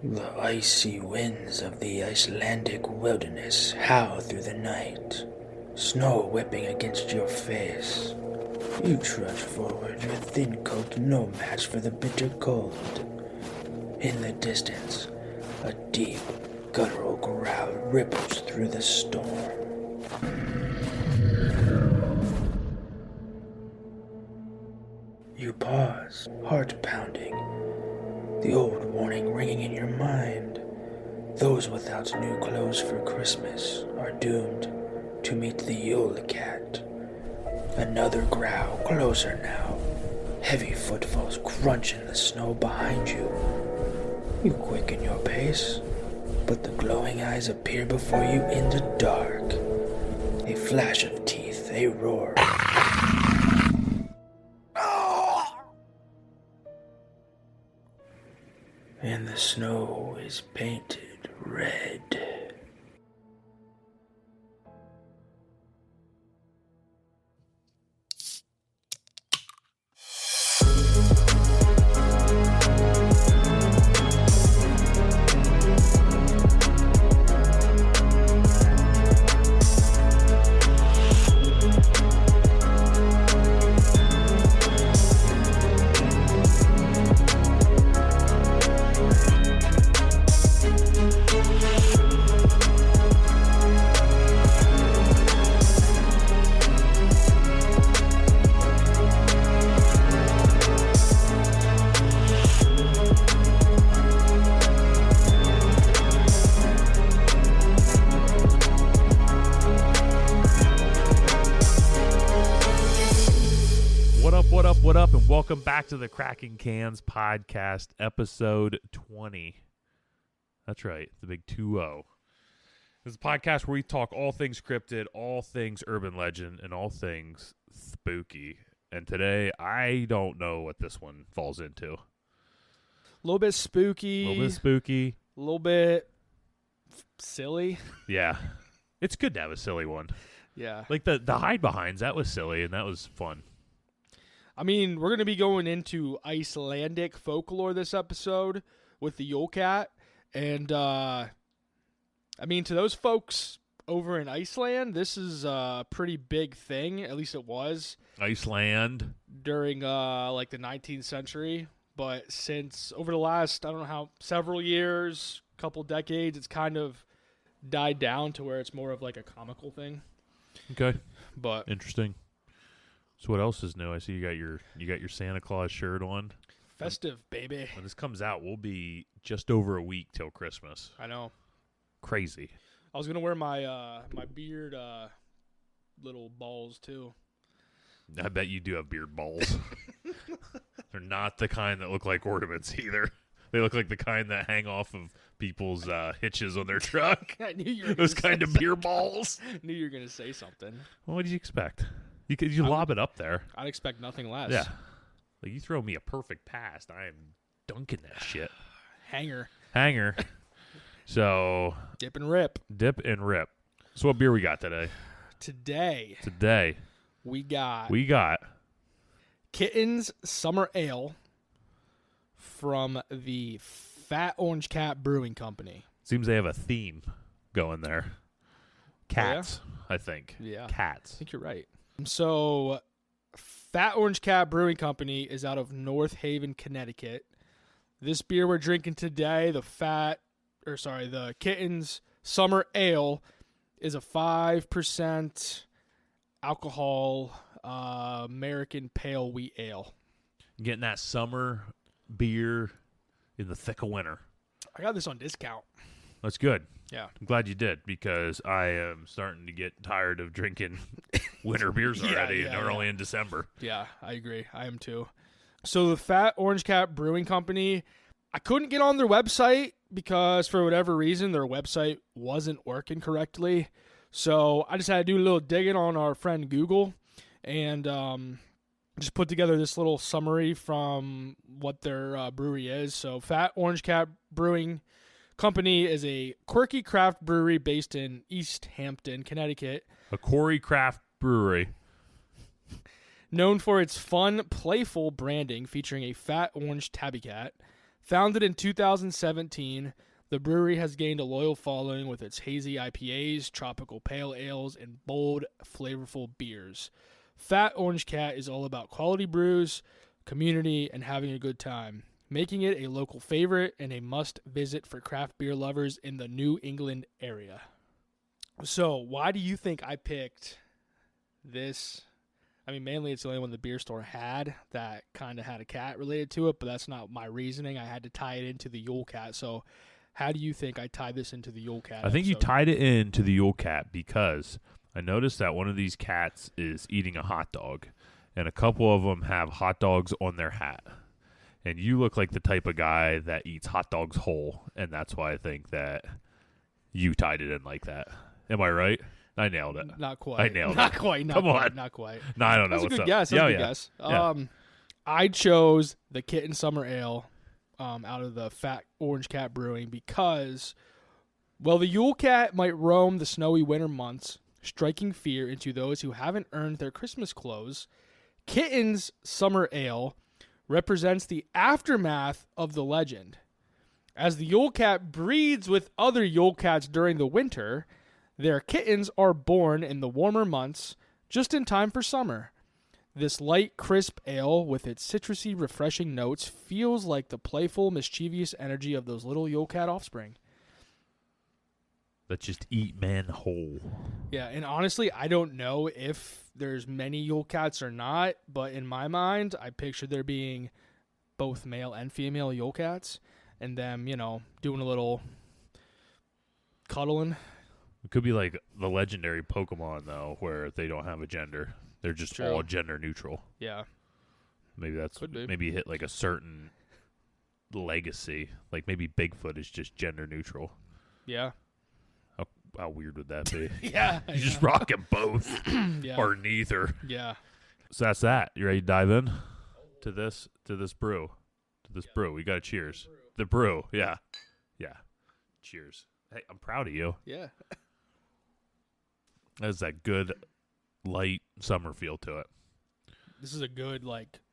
The icy winds of the Icelandic wilderness howl through the night, snow whipping against your face. You trudge forward, your thin coat no match for the bitter cold. In the distance, a deep, guttural growl ripples through the storm. You pause, heart pounding, the old warning ringing in your mind. Those without new clothes for Christmas are doomed to meet the Yule Cat. Another growl, closer now. Heavy footfalls crunch in the snow behind you. You quicken your pace, but the glowing eyes appear before you in the dark. A flash of teeth, a roar. And the snow is painted red. What up, and welcome back to the Kraken Cans Podcast, episode 20. That's right, the big 2-0. This is a podcast where we talk all things cryptid, all things urban legend, and all things spooky. And today, I don't know what this one falls into. A little bit spooky. A little bit spooky. A little bit silly. Yeah. It's good to have a silly one. Yeah. Like the hide behinds, that was silly, and that was fun. I mean, we're going to be going into Icelandic folklore this episode with the Yule Cat. And, I mean, to those folks over in Iceland, this is a pretty big thing. At least it was. Iceland. During, like, the 19th century. But since over the last, I don't know how, several years, couple decades, it's kind of died down to where it's more of like a comical thing. Okay. But interesting. So what else is new? I see you got your Santa Claus shirt on. Festive, baby. When this comes out, we'll be just over a week till Christmas. I know. Crazy. I was gonna wear my my beard little balls too. I bet you do have beard balls. They're not the kind that look like ornaments either. They look like the kind that hang off of people's hitches on their truck. I knew you were those kind of beer balls. Knew you were gonna say something. Well, what did you expect? You lob it up there. I'd expect nothing less. Yeah. Like you throw me a perfect pass, I am dunking that shit. Hanger. So Dip and rip. So what beer we got today? Today we got Kitten's Summer Ale from the Fat Orange Cat Brewing Company. Seems they have a theme going there. Cats, oh, yeah? I think. Yeah. Cats. I think you're right. So, Fat Orange Cat Brewing Company is out of North Haven, Connecticut. This beer we're drinking today, the Kitten's Summer Ale, is a 5% alcohol American Pale Wheat Ale. Getting that summer beer in the thick of winter. I got this on discount. That's good. Yeah. I'm glad you did, because I am starting to get tired of drinking winter beers already, and we're only in December. Yeah, I agree. I am too. So the Fat Orange Cat Brewing Company, I couldn't get on their website because for whatever reason, their website wasn't working correctly. So I just had to do a little digging on our friend Google and just put together this little summary from what their brewery is. So Fat Orange Cat Brewing Company is a quirky craft brewery based in East Hampton, Connecticut. A Corey craft brewery. Known for its fun, playful branding featuring a fat orange tabby cat, Founded in 2017, the brewery has gained a loyal following with its hazy IPAs, tropical pale ales, and bold, flavorful beers. Fat Orange Cat is all about quality brews, community, and having a good time, making it a local favorite and a must-visit for craft beer lovers in the New England area. So, why do you think I picked this? I mean, mainly it's the only one the beer store had that kind of had a cat related to it, but that's not my reasoning. I had to tie it into the Yule Cat. So, how do you think I tied this into the Yule Cat? I think you tied it into the Yule Cat because I noticed that one of these cats is eating a hot dog, and a couple of them have hot dogs on their hat. And you look like the type of guy that eats hot dogs whole, and that's why I think that you tied it in like that. Am I right? I nailed it. Not quite. I nailed not it. Quite. Not Come quite. on. Not quite. No, I don't know. That's a what's good up. guess. That's a good guess. Yeah. I chose the Kitten Summer Ale out of the Fat Orange Cat Brewing because, well, the Yule Cat might roam the snowy winter months, striking fear into those who haven't earned their Christmas clothes. Kitten's Summer Ale represents the aftermath of the legend. As the Yule Cat breeds with other Yule Cats during the winter, their kittens are born in the warmer months, just in time for summer. This light, crisp ale with its citrusy, refreshing notes feels like the playful, mischievous energy of those little Yule Cat offspring. That just eat men whole. Yeah, and honestly, I don't know if there's many Yule Cats or not, but in my mind, I picture there being both male and female Yule Cats, and them, doing a little cuddling. It could be like the legendary Pokemon, though, where they don't have a gender. They're just all gender neutral. Yeah. Maybe that's Could be. maybe hit like a certain legacy. Like maybe Bigfoot is just gender neutral. Yeah. How weird would that be? Yeah. You just rock them both Yeah. or neither. Yeah. So that's that. You ready to dive in to this brew? To this brew. We got a cheers. The brew. Yeah. Yeah. Cheers. Hey, I'm proud of you. Yeah. That's that good light summer feel to it. This is a good,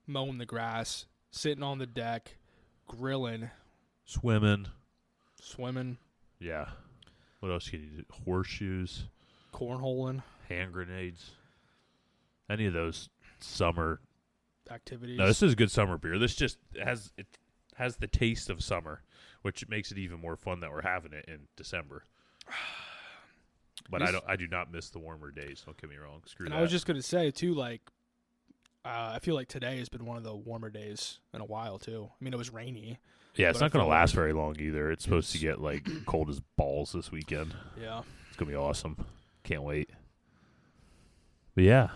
mowing the grass, sitting on the deck, grilling, Swimming. Yeah. What else can you do? Horseshoes. cornholing Hand grenades. Any of those summer activities. No, this is a good summer beer. This just has the taste of summer, which makes it even more fun that we're having it in December. But I do not miss the warmer days. Don't get me wrong. Screw that. I was just gonna say too, I feel like today has been one of the warmer days in a while too. I mean, it was rainy. Yeah, it's but not going to I feel last very long either. It's supposed to get cold as balls this weekend. Yeah. It's going to be awesome. Can't wait. But yeah,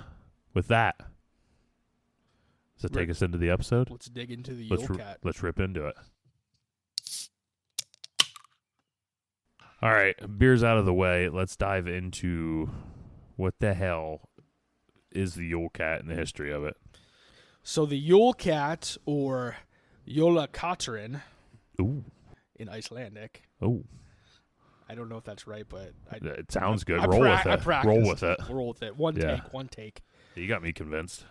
with that, does that take us into the episode? Let's dig into the Yule Cat. Let's rip into it. All right, beer's out of the way. Let's dive into what the hell is the Yule Cat and the history of it. So the Yule Cat, or Yule Catrin in Icelandic. Oh. I don't know if that's right, but It sounds good. I Roll with I it. practiced. Roll with it. Roll with it. One take. You got me convinced.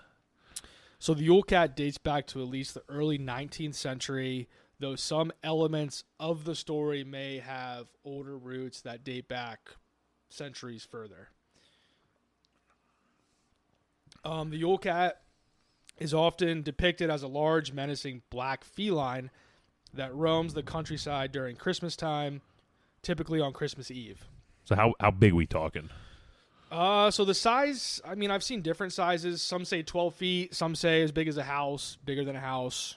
So the Yule Cat dates back to at least the early 19th century, though some elements of the story may have older roots that date back centuries further. The Yule Cat is often depicted as a large, menacing black feline that roams the countryside during Christmas time, typically on Christmas Eve. So how big we talking? So the size, I mean, I've seen different sizes. Some say 12 feet. Some say as big as a house, bigger than a house,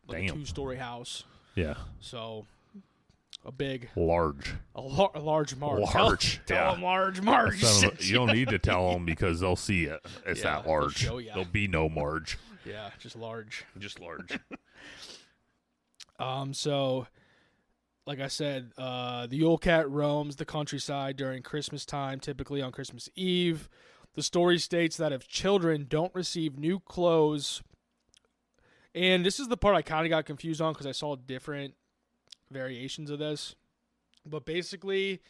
like Damn. a 2-story house. Yeah. So a big, Large. a large march. Large. Tell them large march. You don't need to tell them because they'll see it. It's Yeah, that large. they'll show ya. There'll be no marge. Yeah, just large. Just large. So, like I said, the Yule Cat roams the countryside during Christmas time, typically on Christmas Eve. The story states that if children don't receive new clothes, and this is the part I kind of got confused on because I saw different variations of this, but basically,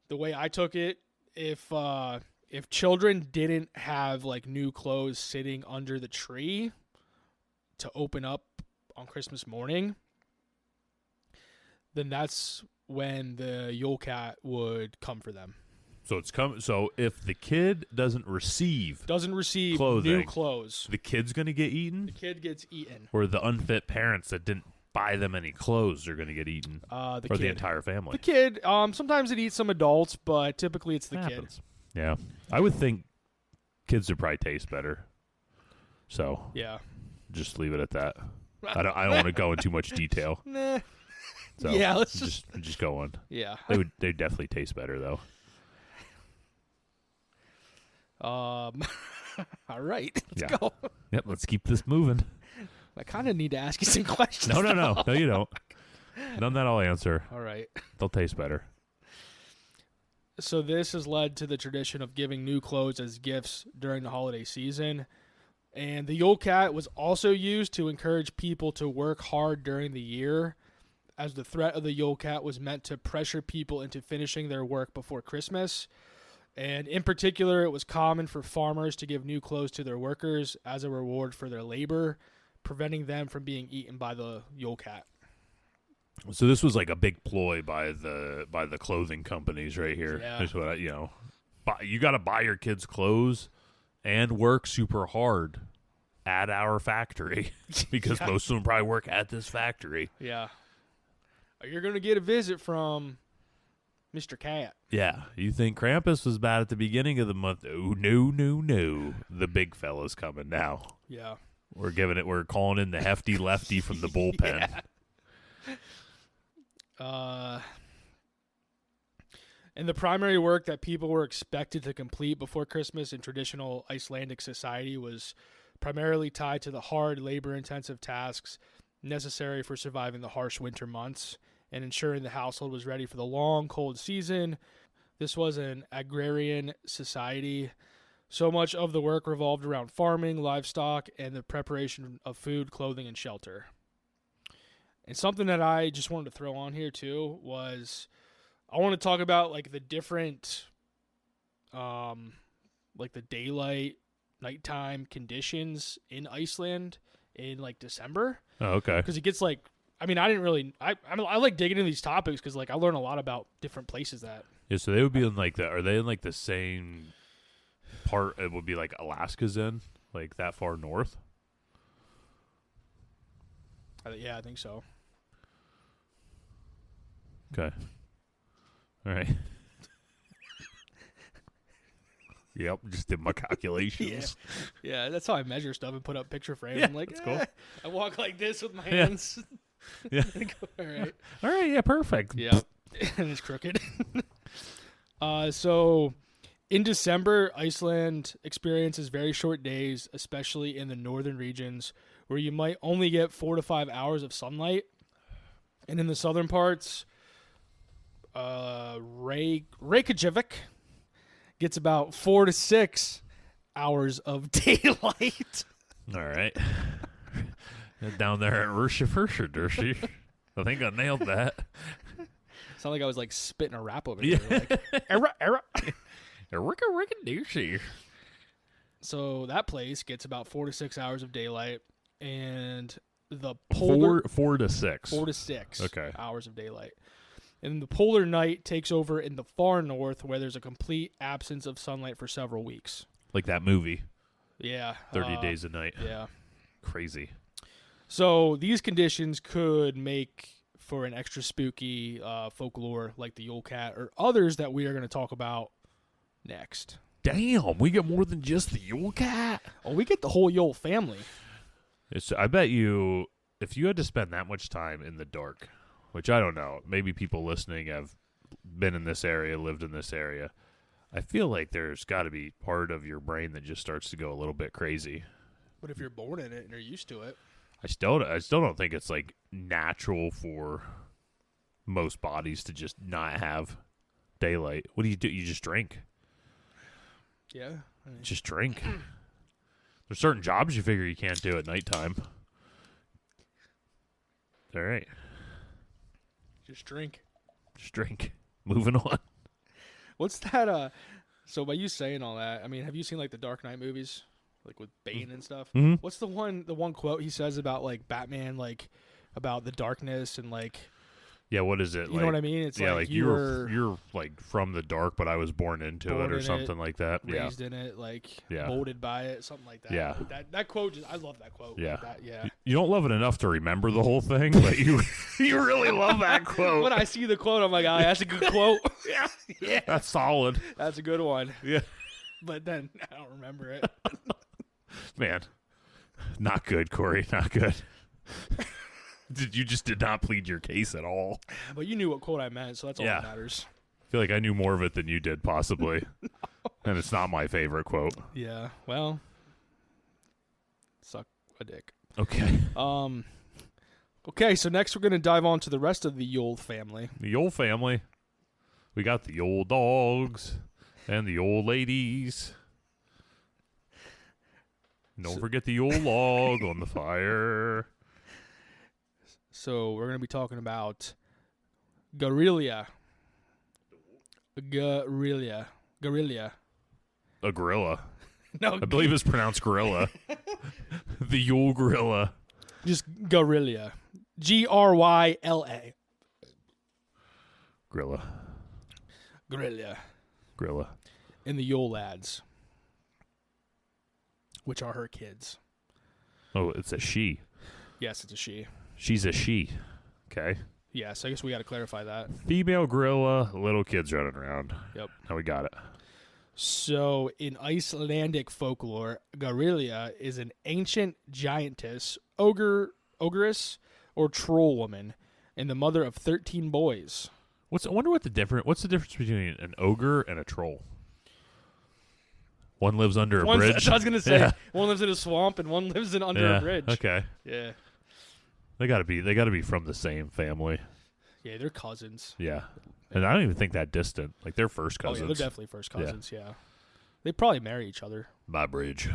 the way I took it, if children didn't have new clothes sitting under the tree to open up on Christmas morning, then that's when the Yule Cat would come for them. So So if the kid doesn't receive clothing, new clothes, the kid's going to get the eaten? kid gets eaten. Or the unfit parents that didn't buy them any clothes are going to get eaten? The entire family? The kid. Sometimes it eats some adults, but typically it's the kid. Yeah. I would think kids would probably taste better. So yeah, just leave it at that. I don't want to go into too much detail. Nah. So yeah, let's just go on. Yeah. They definitely taste better though. All right, let's go. Yep, let's keep this moving. I kind of need to ask you some questions. No, you don't. None that I'll answer. All right. They'll taste better. So this has led to the tradition of giving new clothes as gifts during the holiday season. And the Yule Cat was also used to encourage people to work hard during the year, as the threat of the Yule Cat was meant to pressure people into finishing their work before Christmas. And in particular, it was common for farmers to give new clothes to their workers as a reward for their labor, preventing them from being eaten by the Yule Cat. So this was like a big ploy by the clothing companies right here. Yeah. That's what you got to buy your kids clothes and work super hard at our factory because most of them probably work at this factory. Yeah. You're going to get a visit from Mr. Cat. Yeah. You think Krampus was bad at the beginning of the month? Oh, no. The big fella's coming now. Yeah. We're calling in the hefty lefty from the bullpen. And the primary work that people were expected to complete before Christmas in traditional Icelandic society was primarily tied to the hard, labor-intensive tasks necessary for surviving the harsh winter months and ensuring the household was ready for the long, cold season. This was an agrarian society. So much of the work revolved around farming, livestock, and the preparation of food, clothing, and shelter. And something that I just wanted to throw on here, too, was I want to talk about, like, the different, like, the daylight, nighttime conditions in Iceland in, like, December. Oh, okay. Because it gets, like, I mean, I didn't really, I like digging into these topics because, like, I learn a lot about different places that. Yeah, so they would be in, like, are they in, like, the same part it would be, like, Alaska's in? Like, that far north? Yeah, I think so. Okay. All right. Yep, just did my calculations. Yeah, that's how I measure stuff and put up picture frames. Yeah, I'm like, that's cool. I walk like this with my hands. Yeah. All right. All right, yeah, perfect. Yeah. And it's crooked. So in December, Iceland experiences very short days, especially in the northern regions, where you might only get 4 to 5 hours of sunlight. And in the southern parts, Reykjavik gets about 4 to 6 hours of daylight. All right. Down there at Dershi. I think I nailed that. Sound like I was like spitting a rap over there. Like, era. Dershi. So that place gets about 4 to 6 hours of daylight, and the polar 4 to 6. 4 to 6 okay. hours of daylight. And the polar night takes over in the far north, where there's a complete absence of sunlight for several weeks. Like that movie. Yeah. 30 Days a Night. Yeah. Crazy. So these conditions could make for an extra spooky folklore like the Yule Cat or others that we are going to talk about next. Damn, we get more than just the Yule Cat. Oh, we get the whole Yule family. I bet you, if you had to spend that much time in the dark, which I don't know, maybe people listening have been in this area, lived in this area, I feel like there's got to be part of your brain that just starts to go a little bit crazy. But if you're born in it and you're used to it. I still don't think it's like natural for most bodies to just not have daylight. What do? You just drink. Yeah. Just drink. There's certain jobs you figure you can't do at nighttime. All right. Just drink. Just drink. Moving on. What's that? So by you saying all that, I mean, have you seen like the Dark Knight movies, like with Bane and stuff? Mm-hmm. What's the one quote he says about like Batman, like about the darkness and like Yeah, what is it? You know what I mean? It's yeah, like you're like from the dark, but I was born into it or something like that. Raised in it, like molded by it, something like that. Yeah. That quote, I love that quote. Yeah. Yeah. You don't love it enough to remember the whole thing, but you really love that quote. When I see the quote, I'm like, that's a good quote. Yeah. That's solid. That's a good one. Yeah. But then I don't remember it. Man, not good, Corey. Not good. You just did not plead your case at all. But you knew what quote I meant, so that's all that matters. I feel like I knew more of it than you did, possibly. No. And it's not my favorite quote. Yeah, well, suck a dick. Okay. Okay, so next we're going to dive on to the rest of the Yule family. The Yule family. We got the Yule dogs and the Yule ladies. Don't forget the Yule log on the fire. So we're going to be talking about Gryla. Gryla. A gorilla. No, I believe it's pronounced gorilla. The Yule Gryla. Just Gryla. Gryla. Gryla. Gryla. Gryla. And the Yule Lads, which are her kids. Oh, it's a she. Yes, it's a she. She's a she. Okay. Yeah, so I guess we got to clarify that. Female gorilla, little kids running around. Yep. Now we got it. So in Icelandic folklore, Gryla is an ancient giantess, ogress, or troll woman, and the mother of 13 boys. I wonder what's the difference between an ogre and a troll? One lives under a bridge. I was gonna say one lives in a swamp and one lives under a bridge. Okay. Yeah. They gotta be from the same family. Yeah, they're cousins. Yeah. And I don't even think that distant. Like they're first cousins. Oh, yeah, they're definitely first cousins, yeah. They probably marry each other. My bridge.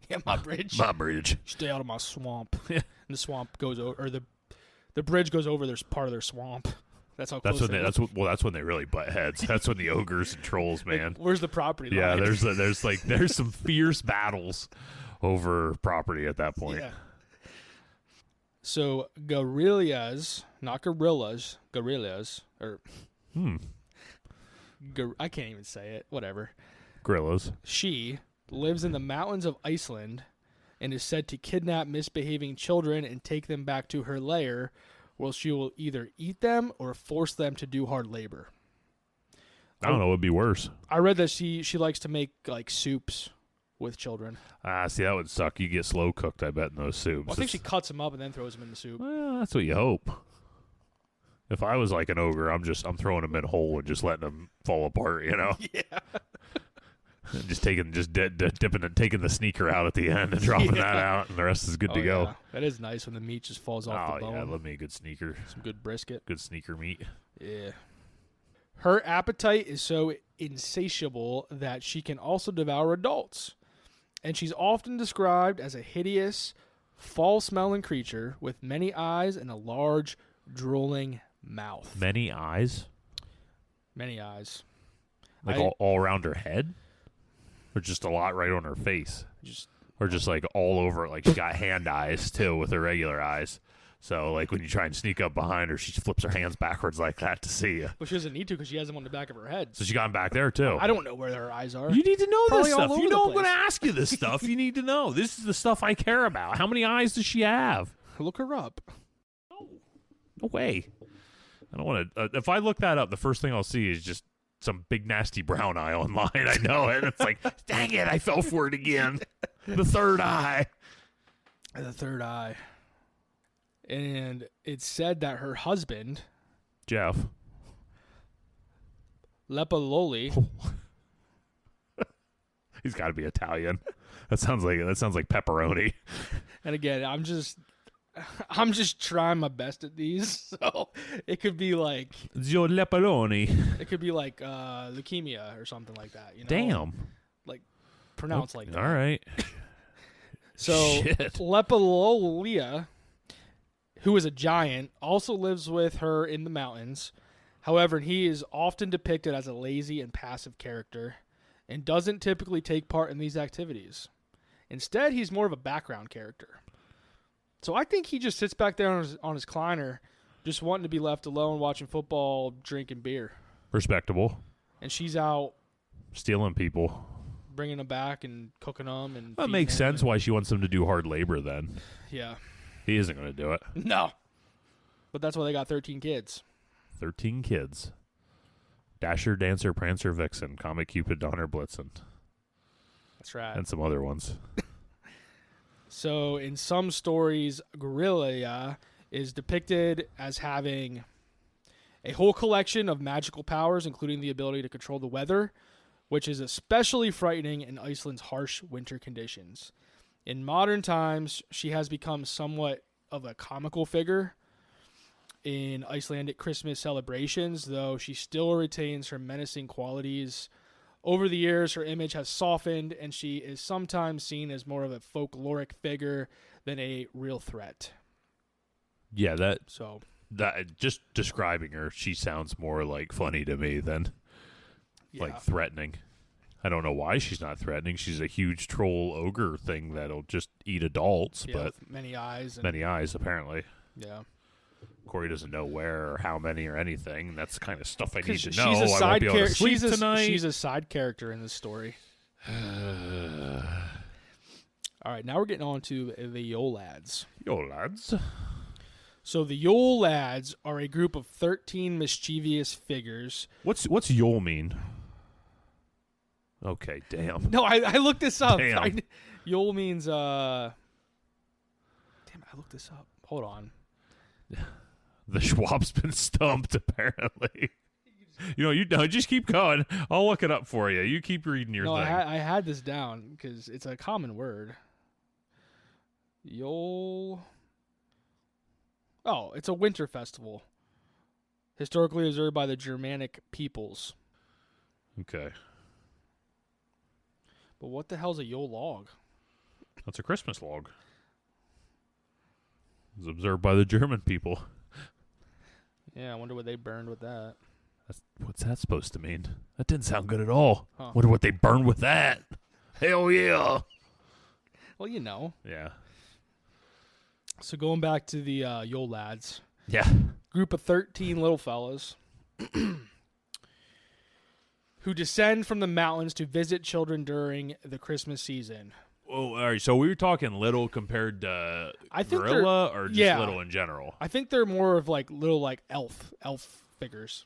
Yeah, my bridge. My bridge. Stay out of my swamp. And the swamp goes over, or the bridge goes over their part of their swamp. That's how close they are. That's when they really butt heads. That's when the ogres and trolls, man. Like, where's the property line? Yeah, there's some fierce battles over property at that point. Yeah. So gorillas, not gorillas, gorillas, or I can't even say it. Whatever. Gorillas. She lives in the mountains of Iceland and is said to kidnap misbehaving children and take them back to her lair, where she will either eat them or force them to do hard labor. I don't know what would be worse. I read that she likes to make like soups with children. See, that would suck. You get slow cooked, I bet, in those soups. Well, I think she cuts them up and then throws them in the soup. Well, that's what you hope. If I was like an ogre, I'm throwing them in whole and just letting them fall apart, you know? Yeah. Just dipping and taking the sneaker out at the end and dropping that out, and the rest is good to go. Yeah. That is nice when the meat just falls off the bone. Oh, yeah, I love me a good sneaker. Some good brisket. Good sneaker meat. Yeah. Her appetite is so insatiable that she can also devour adults. And she's often described as a hideous, foul-smelling creature with many eyes and a large, drooling mouth. Many eyes? Many eyes. Like all around her head? Or just a lot right on her face? Or just like all over, like she got hand eyes too with her regular eyes. So like when you try and sneak up behind her, she flips her hands backwards like that to see you. Well, she doesn't need to because she has them on the back of her head. So she got them back there too. I don't know where her eyes are. You need to know Probably this stuff. You know I'm going to place. ask you this stuff. You need to know. This is the stuff I care about. How many eyes does she have? Look her up. No way. I don't want to. If I look that up, the first thing I'll see is just some big nasty brown eye online. I know it. It's like, dang it, I fell for it again. The third eye. The third eye. And it's said that her husband, Jeff. Lepaloli. He's got to be Italian. That sounds like pepperoni. And again, I'm just trying my best at these. So it could be like Zio Lepaloni. It could be like leukemia or something like that. You know? Damn. Like pronounced like that. All right. So Shit. Lepalolia, who is a giant, also lives with her in the mountains. However, he is often depicted as a lazy and passive character and doesn't typically take part in these activities. Instead, he's more of a background character. So I think he just sits back there on his recliner just wanting to be left alone, watching football, drinking beer. Respectable. And she's out stealing people, bringing them back and cooking them. And that makes sense why she wants them to do hard labor then. Yeah. He isn't going to do it. No. But that's why they got 13 kids. 13 kids. Dasher, Dancer, Prancer, Vixen, Comet, Cupid, Donner, Blitzen. That's right. And some other ones. So in some stories, Gryla is depicted as having a whole collection of magical powers, including the ability to control the weather, which is especially frightening in Iceland's harsh winter conditions. In modern times, she has become somewhat of a comical figure in Icelandic Christmas celebrations, though she still retains her menacing qualities. Over the years, her image has softened, and she is sometimes seen as more of a folkloric figure than a real threat. Yeah, that just describing her, she sounds more like funny to me than like threatening. I don't know why she's not threatening. She's a huge troll ogre thing that'll just eat adults, but with many eyes. Many eyes, apparently. Yeah. Corey doesn't know where or how many or anything. That's the kind of stuff I need to know. She's a side I won't be able to sleep tonight. She's a side character in this story. All right, now we're getting on to the Yule Lads. Yule Lads. So the Yule Lads are a group of 13 mischievous figures. What's Yule mean? Okay, damn. No, I looked this up. Damn. Yule means Damn, I looked this up. Hold on. The Schwab's been stumped, apparently. You don't. Just keep going. I'll look it up for you. You keep reading your thing. I had this down because it's a common word. Yule. Oh, it's a winter festival. Historically observed by the Germanic peoples. Okay. But what the hell's a Yule log? That's a Christmas log. It's observed by the German people. Yeah, I wonder what they burned with that. What's that supposed to mean? That didn't sound good at all. Huh. Wonder what they burned with that. Hell yeah. Well, you know. Yeah. So going back to the Yule Lads. Yeah. Group of 13 little fellas who descend from the mountains to visit children during the Christmas season. Oh, all right. So we were talking little compared to Gryla, or just little in general? I think they're more of like little like elf figures.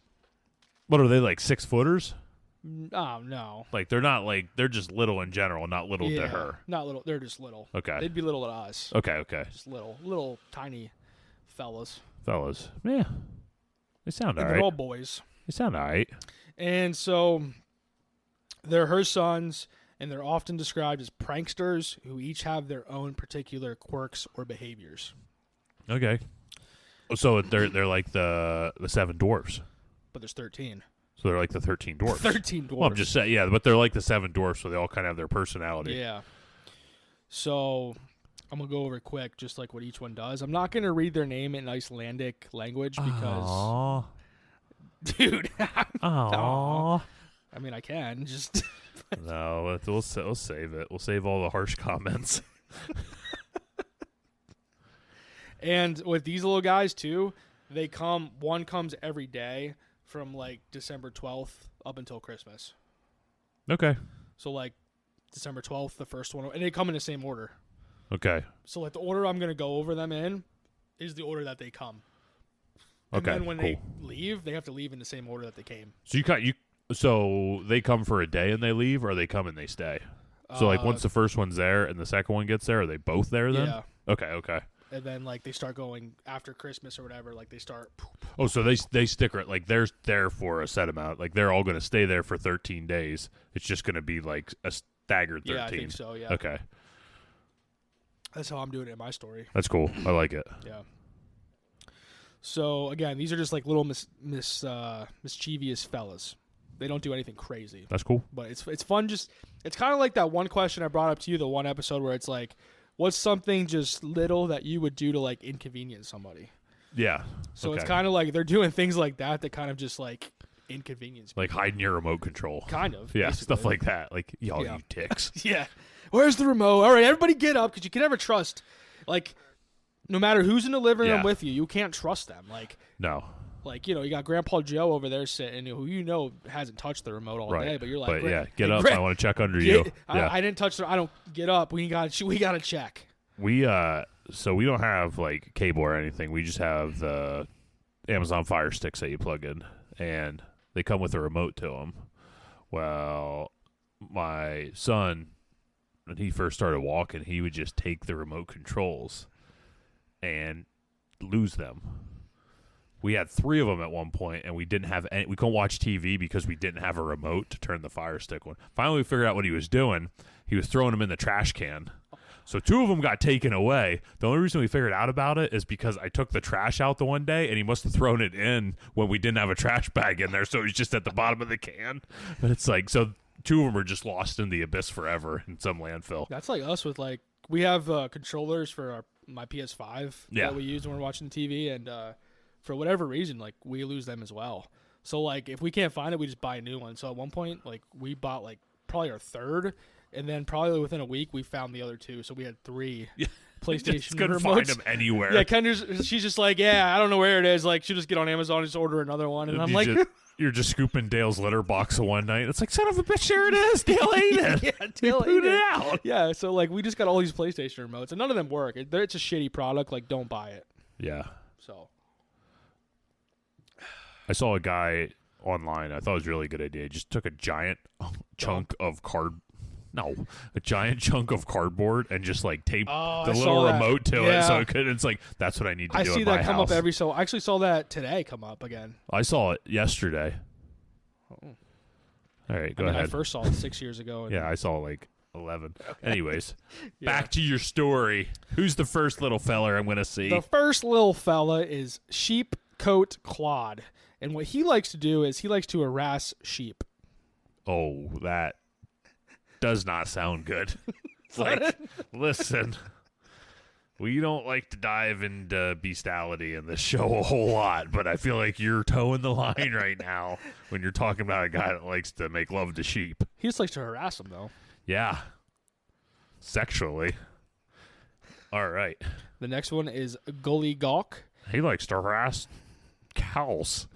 What are they, like 6-footers? Oh, no. Like they're just little in general, not little to her. Not little. They're just little. Okay. They'd be little to us. Okay. Just little tiny fellas. Yeah. They sound all right. They're all boys. They sound all right. And so they're her sons, and they're often described as pranksters who each have their own particular quirks or behaviors. Okay. So they're like the 7 dwarfs. But there's 13. So they're like the 13 dwarfs. 13 dwarfs. Well, I'm just saying, yeah, but they're like the 7 dwarfs, so they all kind of have their personality. Yeah. So I'm going to go over quick, just like what each one does. I'm not going to read their name in Icelandic language because... Aww. Dude. Aww. I mean, I can. Just... No, we'll save it. We'll save all the harsh comments. And with these little guys, too, one comes every day from, like, December 12th up until Christmas. Okay. So, like, December 12th, the first one, and they come in the same order. Okay. So, like, the order I'm going to go over them in is the order that they come. And okay, then when cool. they leave, they have to leave in the same order that they came. So so they come for a day and they leave, or they come and they stay? So, like, once the first one's there and the second one gets there, are they both there then? Yeah. Okay. And then, like, they start going after Christmas or whatever. Like, they start. Oh, so they stick it. Like, they're there for a set amount. Like, they're all going to stay there for 13 days. It's just going to be, like, a staggered 13. Yeah, I think so, yeah. Okay. That's how I'm doing it in my story. That's cool. I like it. Yeah. So, again, these are just, like, little mischievous fellas. They don't do anything crazy. That's cool. But it's fun. It's kind of like that one question I brought up to you, the one episode where it's like, what's something just little that you would do to, like, inconvenience somebody? Yeah. So It's kind of like they're doing things like that kind of just, like, inconvenience people. Like hiding your remote control. Kind of. Yeah, basically. stuff like that. Like, y'all, Yeah. you dicks. Yeah. Where's the remote? All right, everybody get up because you can never trust. Like, no matter who's in the living room Yeah. with you, you can't trust them. No. Like, you got Grandpa Joe over there sitting, who hasn't touched the remote all day, but you're like, get up. I want to check under you. Yeah. I didn't touch I don't get up. We got to check. So we don't have like cable or anything. We just have the Amazon Fire Sticks that you plug in, and they come with a remote to them. Well, my son, when he first started walking, he would just take the remote controls and lose them. We had 3 of them at one point, and we didn't have any. We couldn't watch TV because we didn't have a remote to turn the Fire Stick on. Finally, we figured out what he was doing. He was throwing them in the trash can. So 2 of them got taken away. The only reason we figured out about it is because I took the trash out the one day, and he must have thrown it in when we didn't have a trash bag in there, so it was just at the bottom of the can. But it's like, so 2 of them are just lost in the abyss forever in some landfill. That's like us with like, we have controllers for my PS5 that we use when we're watching TV, and for whatever reason, like, we lose them as well. So like, if we can't find it, we just buy a new one. So at one point, like, we bought like probably our 3rd, and then probably within a week we found the other 2. So we had 3 PlayStation just couldn't remotes. find them anywhere. Yeah, she's just like, I don't know where it is. Like, she'll just get on Amazon and just order another one, and I'm like, you're just scooping Dale's litter box one night. It's like, son of a bitch, there it is. Dale ate it. Yeah, Dale ate it out. Yeah, so like, we just got all these PlayStation remotes, and none of them work. It's a shitty product. Like, don't buy it. Yeah. So I saw a guy online. I thought it was a really good idea. He just took a giant chunk of a giant chunk of cardboard and just like taped the little remote to it, so it could. It's like, that's what I need to do. I see in my that come house. up every so. I actually saw that today come up again. I saw it yesterday. Oh. All right, go ahead. I first saw it 6 years ago. Yeah, I saw like 11. Okay. Anyways, back to your story. Who's the first little feller I'm going to see? The first little fella is Sheep Coat Claude. And what he likes to do is he likes to harass sheep. Oh, that does not sound good. Like, listen, we don't like to dive into bestiality in this show a whole lot, but I feel like you're towing the line right now when you're talking about a guy that likes to make love to sheep. He just likes to harass them, though. Yeah. Sexually. All right. The next one is Gully Gawk. He likes to harass cows.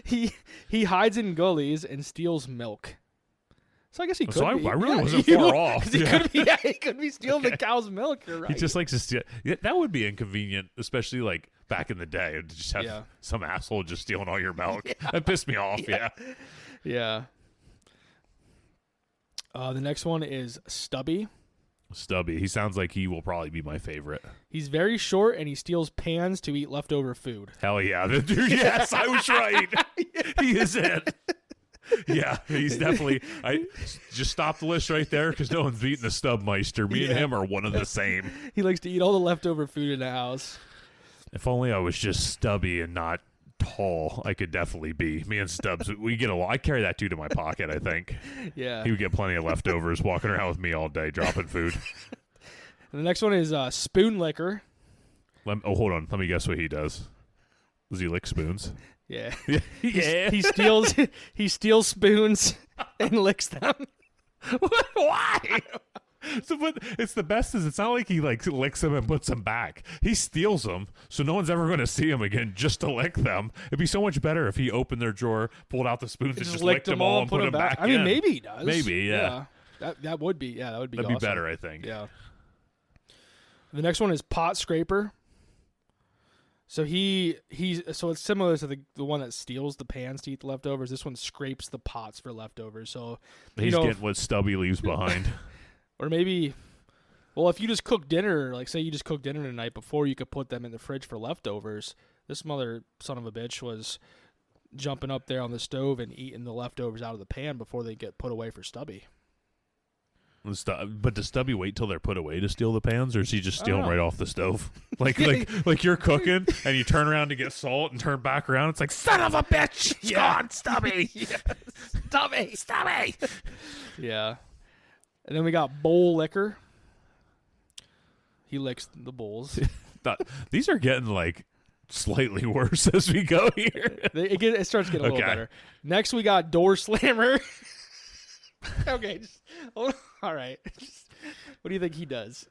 He hides in gullies and steals milk. So I guess he could be. I really wasn't far off. He could be stealing the cow's milk. You're right. He just likes to steal. Yeah, that would be inconvenient, especially like back in the day. To just have some asshole just stealing all your milk. That pissed me off. Yeah. The next one is Stubby. Stubby. He sounds like he will probably be my favorite. He's very short and he steals pans to eat leftover food. Hell yeah. Dude, yes, I was right. He is it. Yeah, he's definitely. I just stop the list right there because no one's beating the Stubmeister. Me and him are one of the same. He likes to eat all the leftover food in the house. If only I was just stubby and not tall, I could definitely be. Me and Stubbs, we get along. I carry that dude in my pocket, I think. Yeah. He would get plenty of leftovers walking around with me all day, dropping food. And the next one is Spoon Licker. Hold on. Let me guess what he does. Does he lick spoons? Yeah. Yeah. He steals spoons and licks them. Why? So, but it's the best is it's not like he like licks them and puts them back. He steals them, so no one's ever going to see him again just to lick them. It'd be so much better if he opened their drawer, pulled out the spoons, and just licked them all and put them back. I mean, maybe he does. Maybe, yeah. That would be That'd awesome. be better, I think. Yeah. The next one is Pot Scraper. So so it's similar to the one that steals the pans to eat the leftovers. This one scrapes the pots for leftovers. So he's getting what Stubby leaves behind. Or maybe, well, if you just cook dinner, like say you just cooked dinner the night before, you could put them in the fridge for leftovers. This mother son of a bitch was jumping up there on the stove and eating the leftovers out of the pan before they get put away for Stubby. But does Stubby wait till they're put away to steal the pans, or is he just stealing right off the stove? Like you're cooking and you turn around to get salt and turn back around. It's like, son of a bitch, it's gone, Stubby. Stubby. Yeah. And then we got Bowl Licker. He licks the bowls. These are getting like slightly worse as we go here. It starts getting a little better. Next we got Door Slammer. Okay, all right. What do you think he does?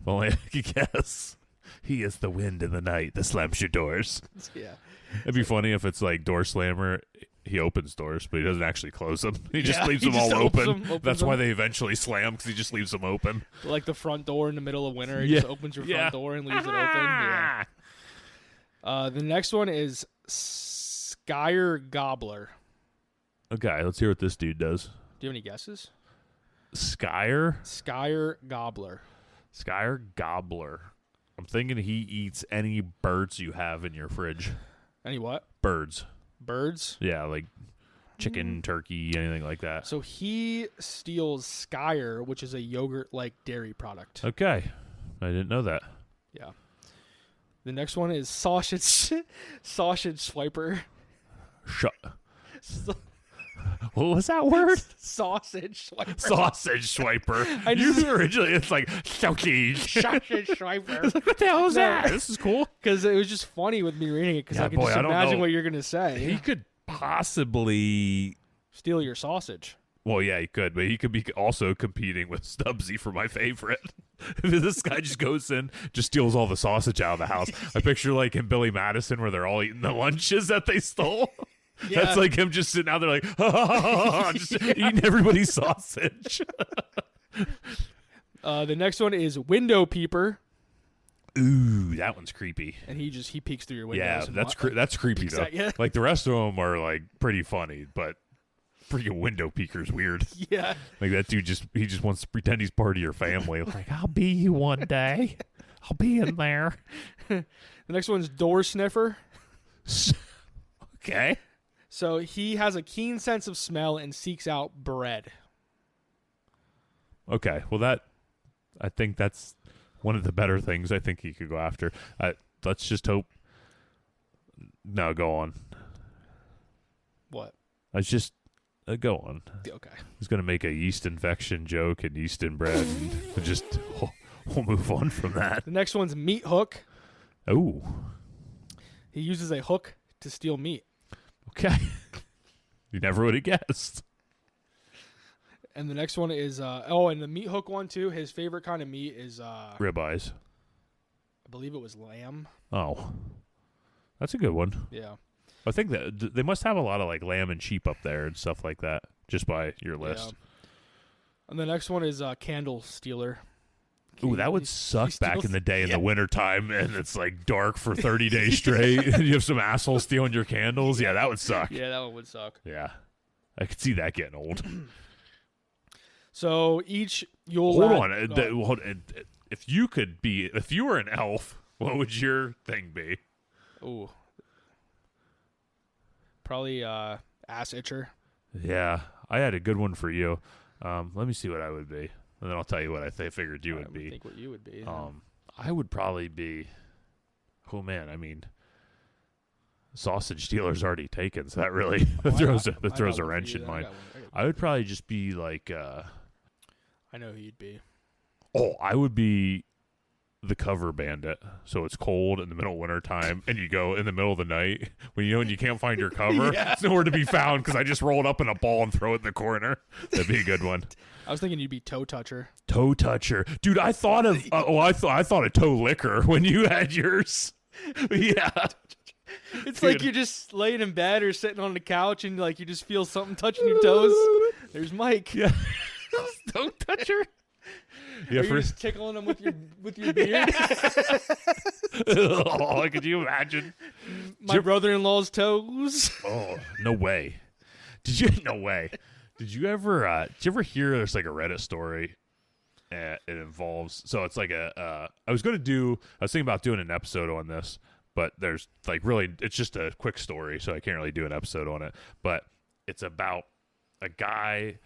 Only I can guess. He is the wind in the night that slams your doors. Yeah. It'd be funny if it's like door slammer. He opens doors, but he doesn't actually close them. He just leaves them all open. That's why they eventually slam, because he just leaves them open. Like the front door in the middle of winter. He just opens your front door and leaves it open. Yeah. The next one is Skyer Gobbler. Okay, let's hear what this dude does. Do you have any guesses? Skyer Gobbler. Skyer Gobbler. I'm thinking he eats any birds you have in your fridge. Any what? Birds. Birds? Yeah, like chicken, turkey, anything like that. So he steals Skyer, which is a yogurt-like dairy product. Okay. I didn't know that. Yeah. The next one is sausage swiper. What was that word? Sausage swiper. Sausage swiper. You originally, it's like sausage swiper. It's like, what the hell is that? This is cool. Because it was just funny with me reading it, because I could just imagine what you're going to say. He could possibly steal your sausage. Well, yeah, he could, but he could be also competing with Stubbsy for my favorite. This guy just goes in, just steals all the sausage out of the house. I picture like in Billy Madison where they're all eating the lunches that they stole. Yeah. That's like him just sitting out there like, just eating everybody's sausage. The next one is window peeper. Ooh, that one's creepy. And he peeks through your windows. Yeah, that's creepy though. Like the rest of them are like pretty funny, but freaking window peeker's weird. Yeah. Like that dude he just wants to pretend he's part of your family. Like, I'll be you one day. I'll be in there. The next one's door sniffer. Okay. So he has a keen sense of smell and seeks out bread. Okay. Well, I think that's one of the better things I think he could go after. Let's just hope. No, go on. What? Let's just go on. Okay. He's going to make a yeast infection joke and yeast in bread, and just we'll move on from that. The next one's meat hook. Oh. He uses a hook to steal meat. Okay. You never would have guessed. And the next one is, and the meat hook one too. His favorite kind of meat is ribeyes. I believe it was lamb. Oh. That's a good one. Yeah. I think that they must have a lot of like lamb and sheep up there and stuff like that, just by your list. Yeah. And the next one is candle stealer. Ooh, that would suck back in the day in the wintertime, and it's like dark for 30 days straight, and you have some asshole stealing your candles. Yeah, that would suck. Yeah, that one would suck. Yeah. I could see that getting old. So each Yule Hold Lad... on. If you were an elf, what would your thing be? Ooh. Probably ass itcher. Yeah, I had a good one for you. Let me see what I would be. And then I'll tell you what I figured you would be. I think what you would be. I would probably be. Oh man, I mean, sausage stealer's already taken, so that really throws a wrench in mine. I would probably just be like. I know who you'd be. Oh, I would be the cover bandit. So it's cold in the middle of winter time, and you go in the middle of the night when you can't find your cover. Yeah. It's nowhere to be found because I just roll it up in a ball and throw it in the corner. That'd be a good one. I was thinking you'd be toe toucher. Toe toucher, dude. I thought of I thought of toe licker when you had yours. Yeah, it's dude. Like you're just laying in bed or sitting on the couch and like you just feel something touching your toes. There's Mike. Yeah, toe toucher. Yeah, you're just tickling them with your beard. Oh, could you imagine? My brother-in-law's toes. Oh, no way. No way. Did you ever hear there's like a Reddit story? It involves, so it's like I was thinking about doing an episode on this, but there's like really, it's just a quick story, so I can't really do an episode on it. But it's about a guy.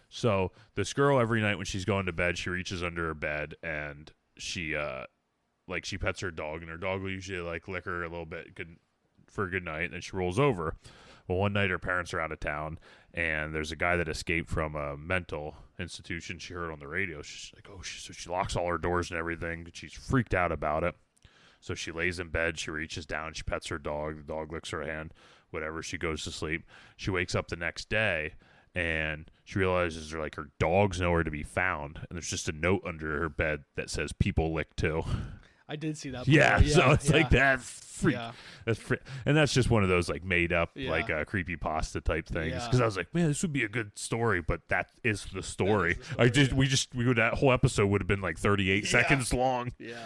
So this girl, every night when she's going to bed, she reaches under her bed and she pets her dog, and her dog will usually like lick her a little bit for a good night, and then she rolls over. Well, one night her parents are out of town, and there's a guy that escaped from a mental institution. She heard on the radio. She's like, so she locks all her doors and everything. She's freaked out about it. So she lays in bed. She reaches down. She pets her dog. The dog licks her hand. Whatever. She goes to sleep. She wakes up the next day, and she realizes her dog's nowhere to be found, and there's just a note under her bed that says "People lick too." I did see that. Yeah, so it's like that. that's freak. Yeah. And that's just one of those made up Yeah. creepypasta type things. Yeah. Because I was like, man, this would be a good story, but that is the story. That is the story, That whole episode would have been 38 seconds long. Yeah.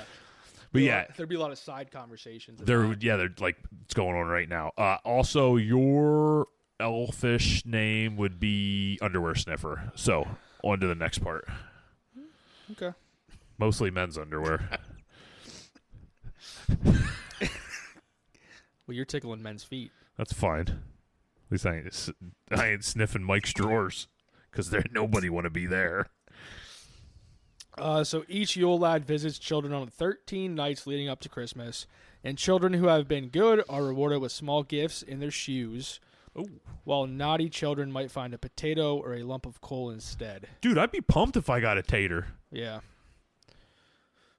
But yeah, there'd be a lot of side conversations. they're it's going on right now. Also, your elfish name would be Underwear Sniffer. So on to the next part. Okay. Mostly men's underwear. Well, you're tickling men's feet. That's fine. At least I ain't sniffing Mike's drawers because nobody want to be there. So each Yule Lad visits children on 13 nights leading up to Christmas, and children who have been good are rewarded with small gifts in their shoes, while naughty children might find a potato or a lump of coal instead. Dude, I'd be pumped if I got a tater. Yeah.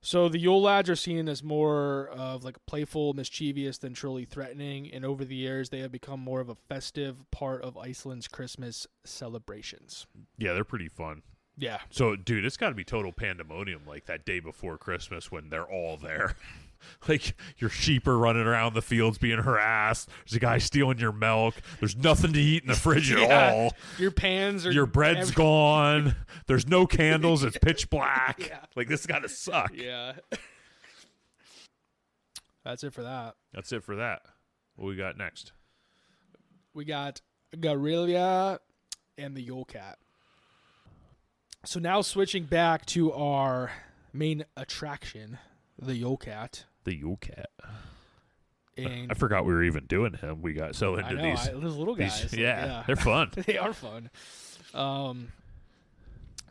So the Yule Lads are seen as more of playful, mischievous than truly threatening, and over the years they have become more of a festive part of Iceland's Christmas celebrations. Yeah, they're pretty fun. Yeah. So, dude, it's got to be total pandemonium that day before Christmas when they're all there. Your sheep are running around the fields being harassed. There's a guy stealing your milk. There's nothing to eat in the fridge at all. Your pans are... Your bread's gone. There's no candles. It's pitch black. Yeah. This got to suck. Yeah. That's it for that. That's it for that. What we got next? We got Gryla and the Yule Cat. So now switching back to our main attraction, the Yule Cat. The Yule Cat. And I forgot we were even doing him. We got so into these little guys. yeah, they're fun. They are fun.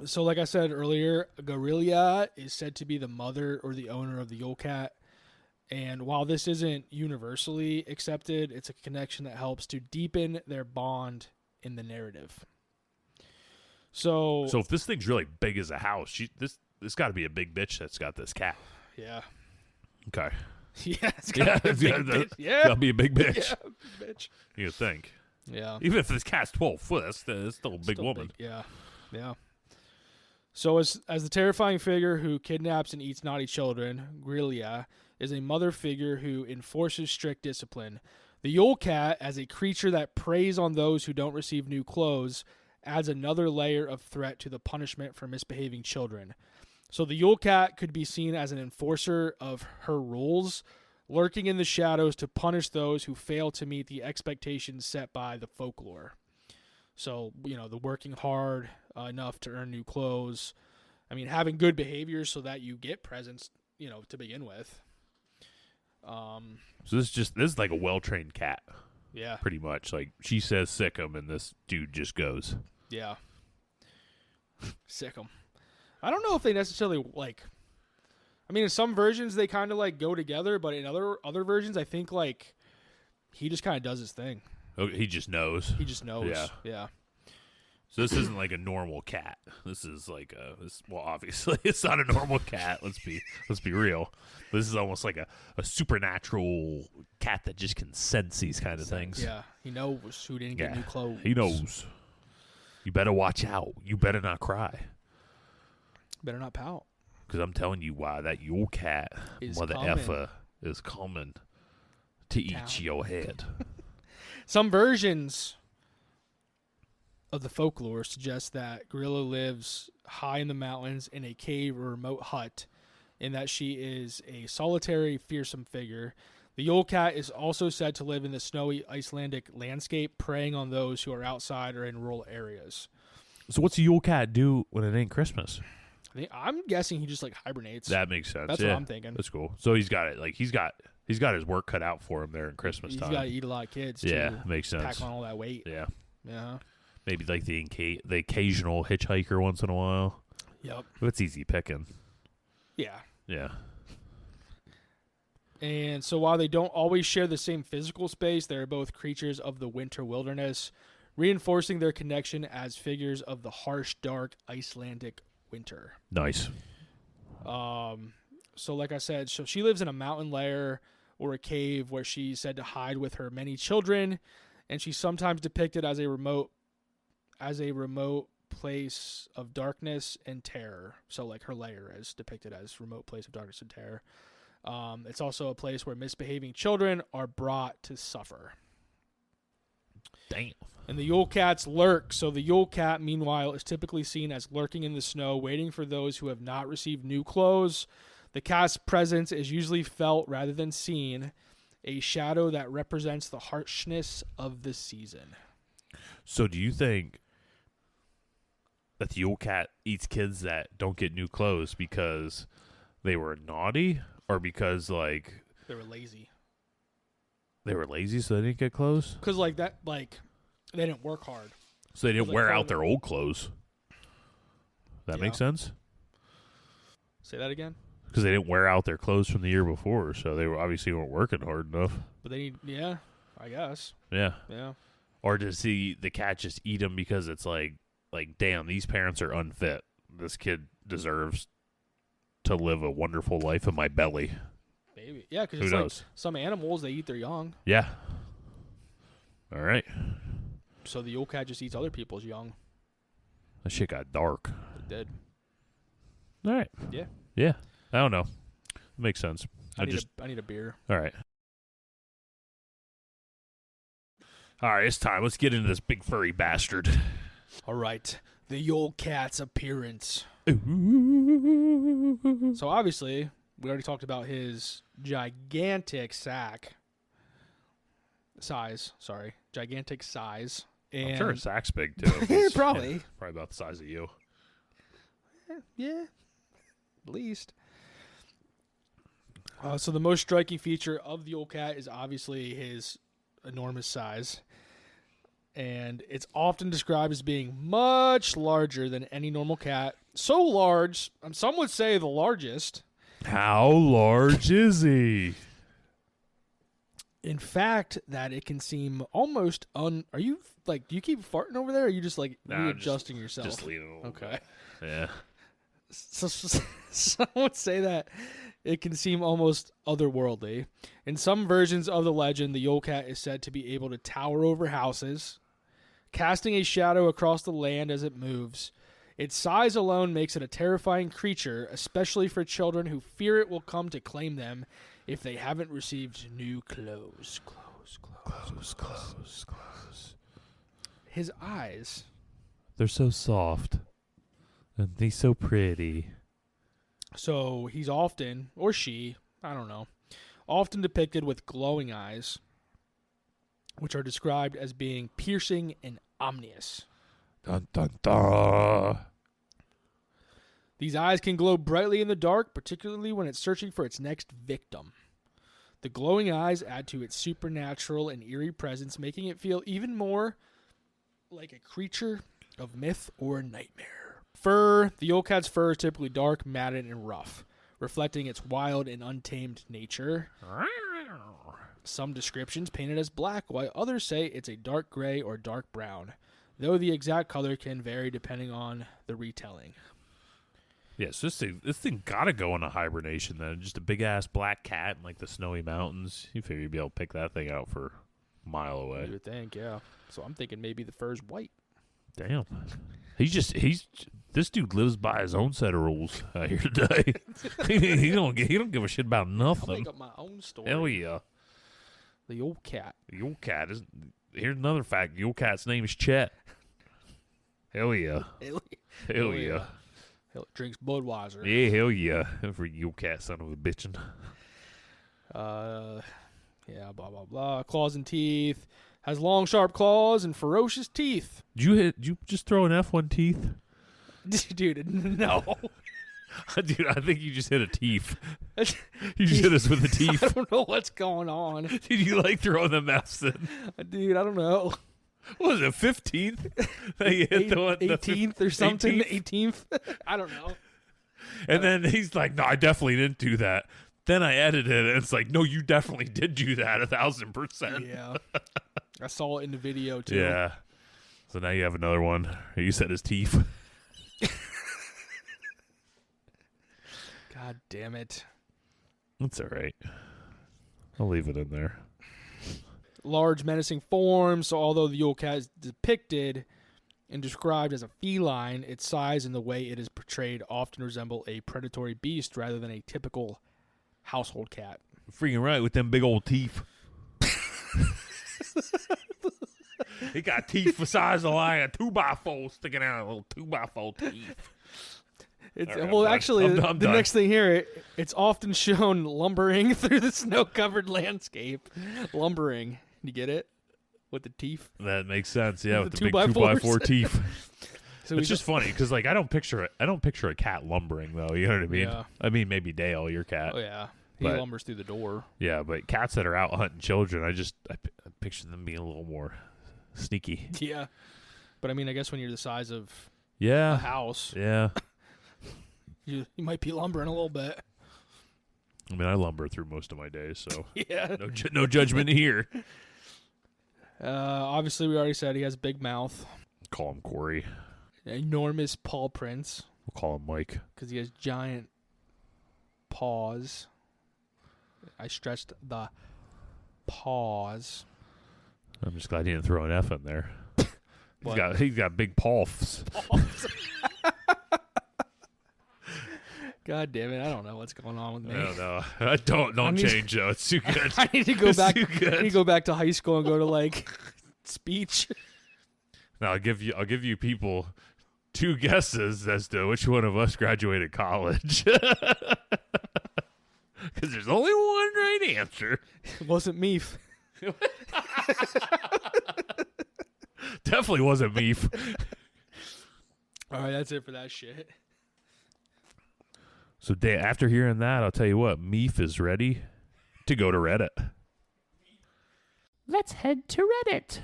So like I said earlier, Gryla is said to be the mother or the owner of the Yule Cat. And while this isn't universally accepted, it's a connection that helps to deepen their bond in the narrative. So if this thing's really big as a house, this got to be a big bitch that's got this cat. Yeah. Okay. Yeah, it's gotta be a big bitch. Yeah. Gotta be a big bitch. Yeah, bitch. You would think. Yeah. Even if this cat's 12 foot, that's still a big Still woman. big. Yeah. Yeah. So as the terrifying figure who kidnaps and eats naughty children, Gryla is a mother figure who enforces strict discipline. The Yule Cat, as a creature that preys on those who don't receive new clothes, adds another layer of threat to the punishment for misbehaving children. So the Yule Cat could be seen as an enforcer of her rules, lurking in the shadows to punish those who fail to meet the expectations set by the folklore. So, the working hard enough to earn new clothes. I mean, having good behavior so that you get presents, to begin with. So this is like a well-trained cat. Yeah. Pretty much. She says sick him, and this dude just goes. Yeah. Sick 'em. I don't know if they necessarily I mean, in some versions they kind of go together, but in other versions I think he just kind of does his thing. Oh, he just knows. He just knows. Yeah. Yeah. So this isn't like a normal cat. This is obviously it's not a normal cat. Let's be real. This is almost like a supernatural cat that just can sense these kind of things. Yeah. He knows who didn't get new clothes. He knows. You better watch out. You better not cry. Better not pout. Because I'm telling you why that Yule Cat, mother effer, is coming to eat your head. Some versions of the folklore suggest that Gryla lives high in the mountains in a cave or remote hut, and that she is a solitary, fearsome figure. The Yule Cat is also said to live in the snowy Icelandic landscape, preying on those who are outside or in rural areas. So what's the Yule Cat do when it ain't Christmas? I'm guessing he just hibernates. That makes sense. That's what I'm thinking. That's cool. So he's got it. He's got his work cut out for him there in Christmas time. He's got to eat a lot of kids. Yeah, too, makes sense. Pack on all that weight. Yeah. Yeah. Maybe the occasional hitchhiker once in a while. Yep. That's easy picking. Yeah. Yeah. And so while they don't always share the same physical space, they are both creatures of the winter wilderness, reinforcing their connection as figures of the harsh, dark Icelandic winter. Nice. So like I said, so she lives in a mountain lair or a cave where she's said to hide with her many children, and she's sometimes depicted as a remote as a remote place of darkness and terror. So, like, her lair is depicted as remote place of darkness and terror. It's also a place where misbehaving children are brought to suffer. Damn. And the Yule Cats lurk. So the Yule Cat, meanwhile, is typically seen as lurking in the snow, waiting for those who have not received new clothes. The cat's presence is usually felt rather than seen, a shadow that represents the harshness of the season. So do you think that the Yule Cat eats kids that don't get new clothes because they were naughty, or because, like, They were lazy. they were lazy so they didn't get clothes? Because, like, that, like, they didn't work hard. So they didn't like wear part out of their old clothes. That Yeah. makes sense? Say that again? Because they didn't wear out their clothes from the year before, so they were obviously weren't working hard enough. But they need, yeah, I guess. Yeah. Yeah. Or does the cat just eat them because it's like, damn, these parents are unfit. This kid deserves to live a wonderful life in my belly. Maybe. Yeah, because Who it's knows? like some animals, they eat their young. Yeah. All right. So the Yule Cat just eats other people's young. That shit got dark. It did. All right. Yeah. Yeah. I don't know. Makes sense. I need a beer. All right. All right, it's time. Let's get into this big furry bastard. All right. The Yule Cat's appearance. Ooh. So obviously, we already talked about his gigantic size. Gigantic size. And I'm sure his sack's big, too. It's- Probably. yeah, probably about the size of you. Yeah. At least. So the most striking feature of the Yule Cat is obviously his enormous size. And it's often described as being much larger than any normal cat. So large, some would say the largest. How large is he? In fact, that it can seem almost are you, like, do you keep farting over there, or are you just, like, Nah, readjusting yourself? Just leaning a little Okay. bit. Yeah. So some would say that it can seem almost otherworldly. In some versions of the legend, the Yule Cat is said to be able to tower over houses, casting a shadow across the land as it moves. Its size alone makes it a terrifying creature, especially for children who fear it will come to claim them if they haven't received new clothes. Clothes. His eyes. They're so soft. And they're so pretty. So he's often, or she, I don't know, often depicted with glowing eyes, which are described as being piercing and ominous. Dun, dun, dun. These eyes can glow brightly in the dark, particularly when it's searching for its next victim. The glowing eyes add to its supernatural and eerie presence, making it feel even more like a creature of myth or nightmare. Fur. The Yule Cat's fur is typically dark, matted, and rough, reflecting its wild and untamed nature. Some descriptions paint it as black, while others say it's a dark gray or dark brown, though the exact color can vary depending on the retelling. Yes, this thing gotta go into hibernation then. Just a big ass black cat in like the snowy mountains. You figure you'd be able to pick that thing out for a mile away. You would think, yeah. So I'm thinking maybe the fur's white. Damn. This dude lives by his own set of rules out here today. he don't give a shit about I'll nothing. make up my own story. Hell yeah. The Yule Cat. The Yule Cat is. Here's another fact. Yule Cat's name is Chet. Hell yeah. Hell yeah. Hell, drinks Budweiser. Yeah, hell yeah. For Yule Cat, son of a bitchin'. Yeah, blah, blah, blah. Claws and teeth. Has long, sharp claws and ferocious teeth. Did you just throw an F1 teeth? Dude, no. Dude, I think you just hit a teeth. You just hit us with a I teeth. don't know what's going on. Did you like throwing them F's in? Dude, I don't know. What was it, 15th? That you hit the one, 18th or something. 18th? 18th. I don't know. And then he's like, no, I definitely didn't do that. Then I edited it, and it's like, no, you definitely did do that 1,000%. Yeah. I saw it in the video, too. Yeah. So now you have another one. You said his teeth. God damn it. That's all right. I'll leave it in there. Large menacing form, so although the Yule Cat is depicted and described as a feline, its size and the way it is portrayed often resemble a predatory beast rather than a typical household cat. Freaking right with them big old teeth. He got teeth the size of like a 2x4 sticking out, a little 2x4 teeth. Right, well, actually, the next thing here, it's often shown lumbering through the snow-covered landscape. Lumbering. You get it? With the teeth. That makes sense, yeah, with the big 2x4s. 2x4 teeth. So it's just funny because like I don't picture a cat lumbering though. You know what I mean? Yeah. I mean maybe Dale, your cat. Oh yeah, he But- lumbers through the door. Yeah, but cats that are out hunting children, I picture them being a little more sneaky. Yeah, but I mean, I guess when you're the size of a Yeah, house, yeah. you might be lumbering a little bit. I mean, I lumber through most of my days, so Yeah. no judgment here. Obviously, we already said he has a big mouth, Call him Corey. enormous paw prints We'll call him Mike. because he has giant paws. I stressed the paws. I'm just glad he didn't throw an F in there. What? He's got big paws. God damn it! I don't know what's going on with me. I don't know. Don't need- change though. It's too good. I need to go It's back. too good. I need to go back to high school and go to like speech. Now I'll give you people 2 guesses as to which one of us graduated college. Because there's only one right answer. It wasn't me. Definitely wasn't beef. All right, that's it for that shit. So after hearing that, I'll tell you what, Meef is ready to go to Reddit. Let's head to Reddit.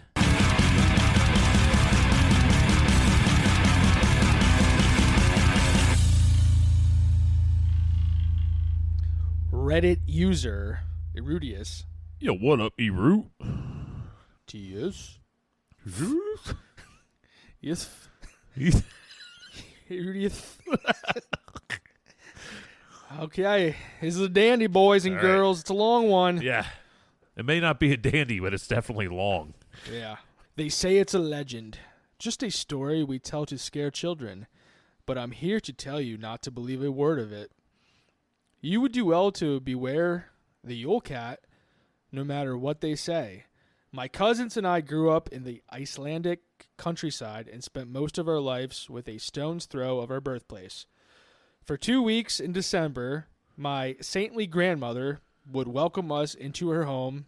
Reddit user Erudius. Yo, what up, E-Root? T.S. Yes. Erudius. Okay, this is a dandy, boys and All right. girls. It's a long one. Yeah. It may not be a dandy, but it's definitely long. Yeah. They say it's a legend. Just a story we tell to scare children. But I'm here to tell you not to believe a word of it. You would do well to beware the Yule Cat, no matter what they say. My cousins and I grew up in the Icelandic countryside and spent most of our lives with a stone's throw of our birthplace. For 2 weeks in December, my saintly grandmother would welcome us into her home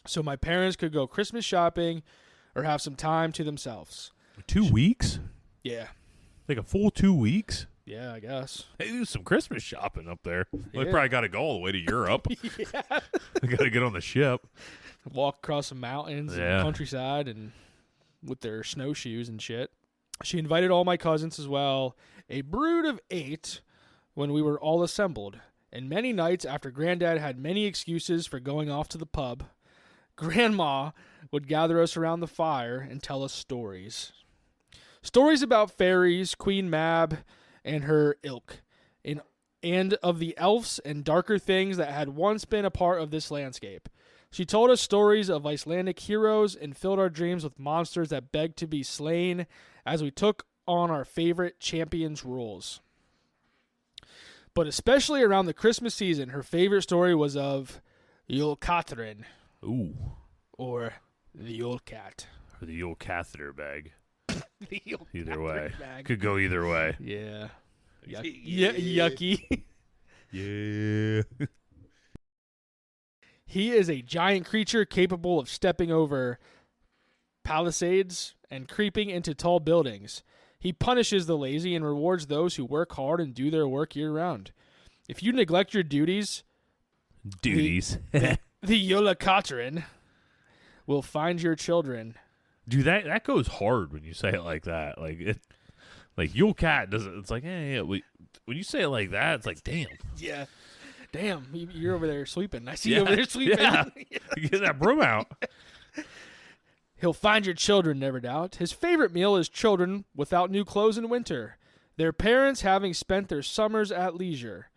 so my parents could go Christmas shopping or have some time to themselves. 2 weeks? Yeah. Like a full 2 weeks? Yeah, I guess. Hey, do some Christmas shopping up there. Well, they Yeah. probably got to go all the way to Europe. Yeah. They got to get on the ship. Walk across some mountains and Yeah. countryside and with their snowshoes and shit. She invited all my cousins as well, a brood of 8, when we were all assembled. And many nights after Granddad had many excuses for going off to the pub, Grandma would gather us around the fire and tell us stories. Stories about fairies, Queen Mab, and her ilk, and of the elves and darker things that had once been a part of this landscape. She told us stories of Icelandic heroes and filled our dreams with monsters that begged to be slain as we took on our favorite champions' roles. But especially around the Christmas season, her favorite story was of Yule Catrin, Ooh. or the Yule Cat. Or the Yule catheter bag. The Yule Either way. bag. Could go either way. Yeah. Yucky. Yeah. He is a giant creature capable of stepping over palisades and creeping into tall buildings. He punishes the lazy and rewards those who work hard and do their work year-round. If you neglect your duties, Duties. the Yule Catrin will find your children. Dude, that goes hard when you say it like that. Like Yule Cat doesn't. It's like, yeah. When you say it like that, it's like, damn. Yeah. Damn, you're over there sleeping. I see you Yeah, over there sleeping. yeah. You get that broom out. He'll find your children, never doubt. His favorite meal is children without new clothes in winter, their parents having spent their summers at leisure.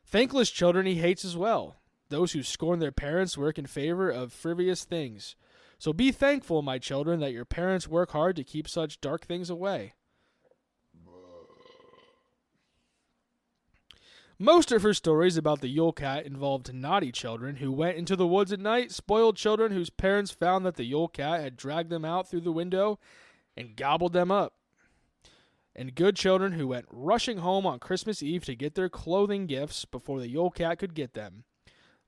Thankless children he hates as well, those who scorn their parents' work in favor of frivolous things. So be thankful, my children, that your parents work hard to keep such dark things away. Most of her stories about the Yule Cat involved naughty children who went into the woods at night, spoiled children whose parents found that the Yule Cat had dragged them out through the window and gobbled them up, and good children who went rushing home on Christmas Eve to get their clothing gifts before the Yule Cat could get them.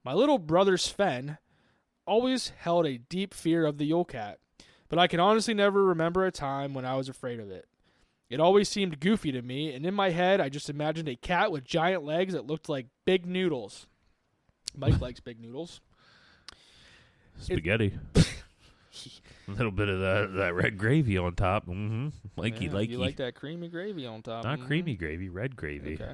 My little brother Sven always held a deep fear of the Yule Cat, but I can honestly never remember a time when I was afraid of it. It always seemed goofy to me, and in my head, I just imagined a cat with giant legs that looked like big noodles. Mike likes big noodles. Spaghetti. A little bit of that red gravy on top. Mm-hmm. Likey. You like that creamy gravy on top. Not creamy gravy, red gravy. Okay.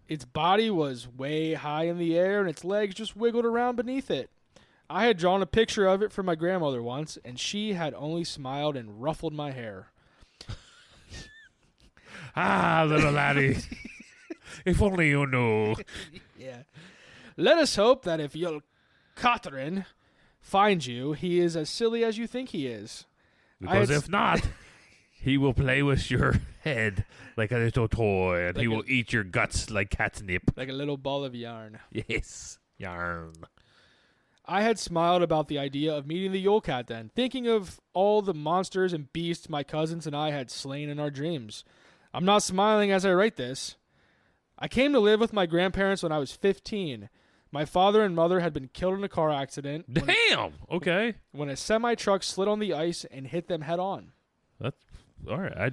Its body was way high in the air, and its legs just wiggled around beneath it. I had drawn a picture of it for my grandmother once, and she had only smiled and ruffled my hair. Ah, little laddie. If only you knew. Yeah. Let us hope that if Yule Catrin finds you, he is as silly as you think he is. Because if not, he will play with your head like a little toy, and Like he will eat your guts like catnip. Like a little ball of yarn. Yes, yarn. I had smiled about the idea of meeting the Yule Cat then, thinking of all the monsters and beasts my cousins and I had slain in our dreams. I'm not smiling as I write this. I came to live with my grandparents when I was 15. My father and mother had been killed in a car accident. Damn. Okay. When a semi-truck slid on the ice and hit them head on. That's all right. I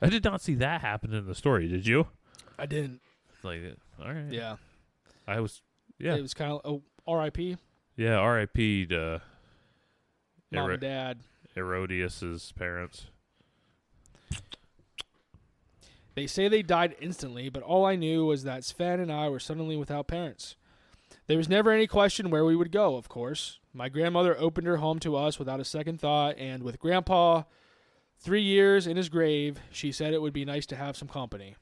did not see that happen in the story. Did you? I didn't. Like, all right. Yeah. I was. Yeah. It was kind of R.I.P. Yeah. R.I.P. to Mom and Dad. Herodias's parents. They say they died instantly, but all I knew was that Sven and I were suddenly without parents. There was never any question where we would go, of course. My grandmother opened her home to us without a second thought, and with Grandpa 3 years in his grave, she said it would be nice to have some company.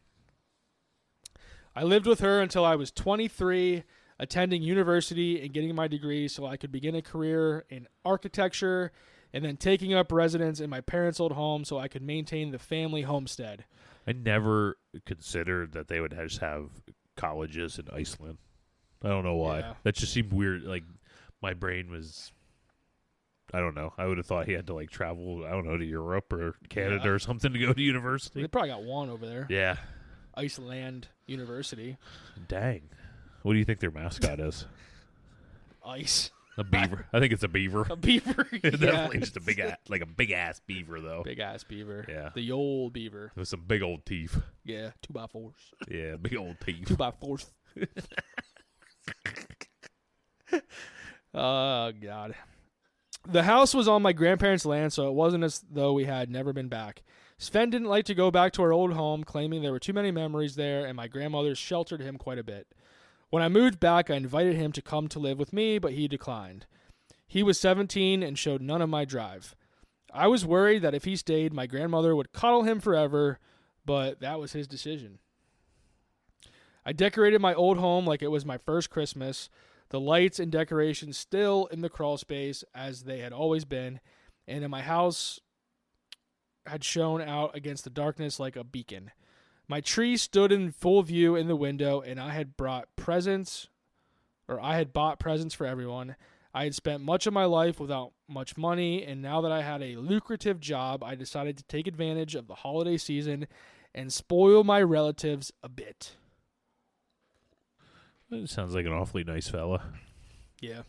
I lived with her until I was 23, attending university and getting my degree so I could begin a career in architecture, and then taking up residence in my parents' old home so I could maintain the family homestead. I never considered that they would just have colleges in Iceland. I don't know why. Yeah. That just seemed weird. Like, my brain was, I don't know. I would have thought he had to, like, travel, I don't know, to Europe or Canada or something to go to university. They probably got one over there. Yeah. Iceland University. Dang. What do you think their mascot is? Ice. A beaver. I think it's a beaver. A beaver. Yeah. Definitely just a big ass beaver, though. Big ass beaver. Yeah. The old beaver. With some big old teeth. Yeah. 2x4s. Yeah, big old teeth. 2x4s. Oh, God. The house was on my grandparents' land, so it wasn't as though we had never been back. Sven didn't like to go back to our old home, claiming there were too many memories there, and my grandmother sheltered him quite a bit. When I moved back, I invited him to come to live with me, but he declined. He was 17 and showed none of my drive. I was worried that if he stayed, my grandmother would coddle him forever, but that was his decision. I decorated my old home like it was my first Christmas, the lights and decorations still in the crawl space as they had always been, and in my house had shone out against the darkness like a beacon. My tree stood in full view in the window, and I had bought presents for everyone. I had spent much of my life without much money, and now that I had a lucrative job, I decided to take advantage of the holiday season and spoil my relatives a bit. It sounds like an awfully nice fella. Yeah.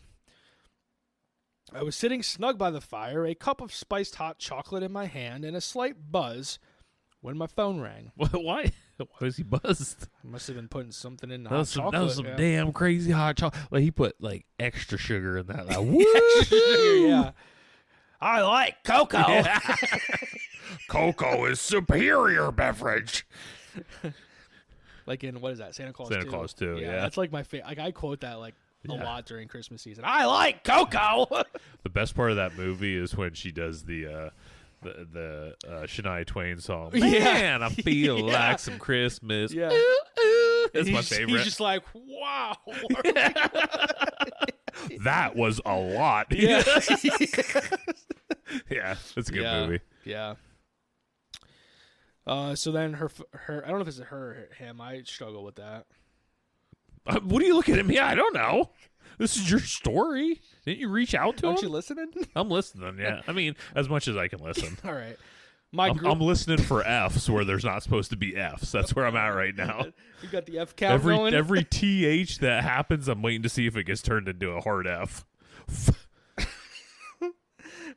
I was sitting snug by the fire, a cup of spiced hot chocolate in my hand, and a slight buzz when my phone rang. Why? Why was he buzzed? I must have been putting something in the That was hot chocolate. That was some yeah. damn crazy hot chocolate. Like, he put, like, extra sugar in that. Like, Extra sugar, yeah. I like cocoa. Cocoa is superior beverage. Like in, what is that, Santa Claus 2? Santa Claus 2, yeah. That's like my favorite. Like, I quote that, like, a Yeah. lot during Christmas season. I like cocoa! The best part of that movie is when she does the Shania Twain song. Yeah. Man, I feel Yeah. like some Christmas. Yeah. Ooh, ooh. That's my He's favorite. just like, wow. That was a lot. Yeah. Yeah, that's a good Yeah. movie. Yeah. So then her, I don't know if it's her or him. I struggle with that. What are you looking at me? I don't know. This is your story. Didn't you reach out to him? Aren't you listening? I'm listening, yeah. I mean, as much as I can listen. All right. I'm listening for F's where there's not supposed to be F's. That's where I'm at right now. You got the F count going? Every TH that happens, I'm waiting to see if it gets turned into a hard F.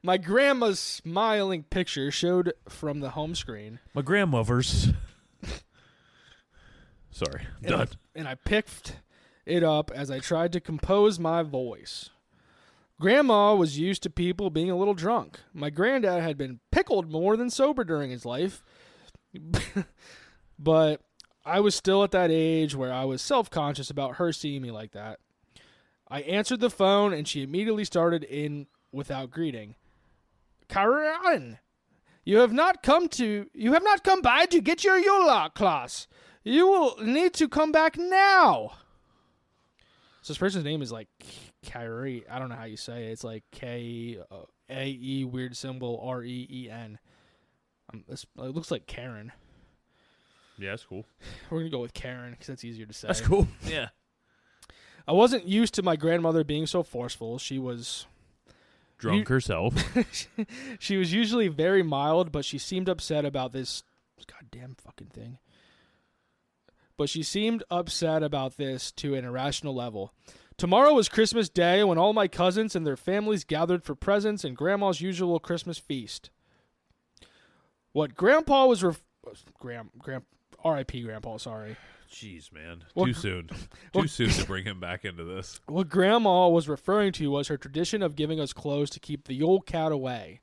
My grandma's smiling picture showed from the home screen. My grandmother's. Sorry, done. And I picked it up as I tried to compose my voice. Grandma was used to people being a little drunk. My granddad had been pickled more than sober during his life. But I was still at that age where I was self-conscious about her seeing me like that. I answered the phone and she immediately started in without greeting. Karen, you have not come by to get your Yule class. You will need to come back now. So this person's name is like Kyrie. I don't know how you say it. It's like K-A-E weird symbol R-E-E-N. It looks like Karen. Yeah, that's cool. We're going to go with Karen because that's easier to say. That's cool. Yeah. I wasn't used to my grandmother being so forceful. She was Drunk herself. She was usually very mild, but she seemed upset about this goddamn fucking thing. But she seemed upset about this to an irrational level. Tomorrow was Christmas Day when all my cousins and their families gathered for presents and Grandma's usual Christmas feast. What Grandpa was R.I.P. Grandpa, sorry. Jeez, man. What- Too soon. Too soon to bring him back into this. What Grandma was referring to was her tradition of giving us clothes to keep the Yule Cat away.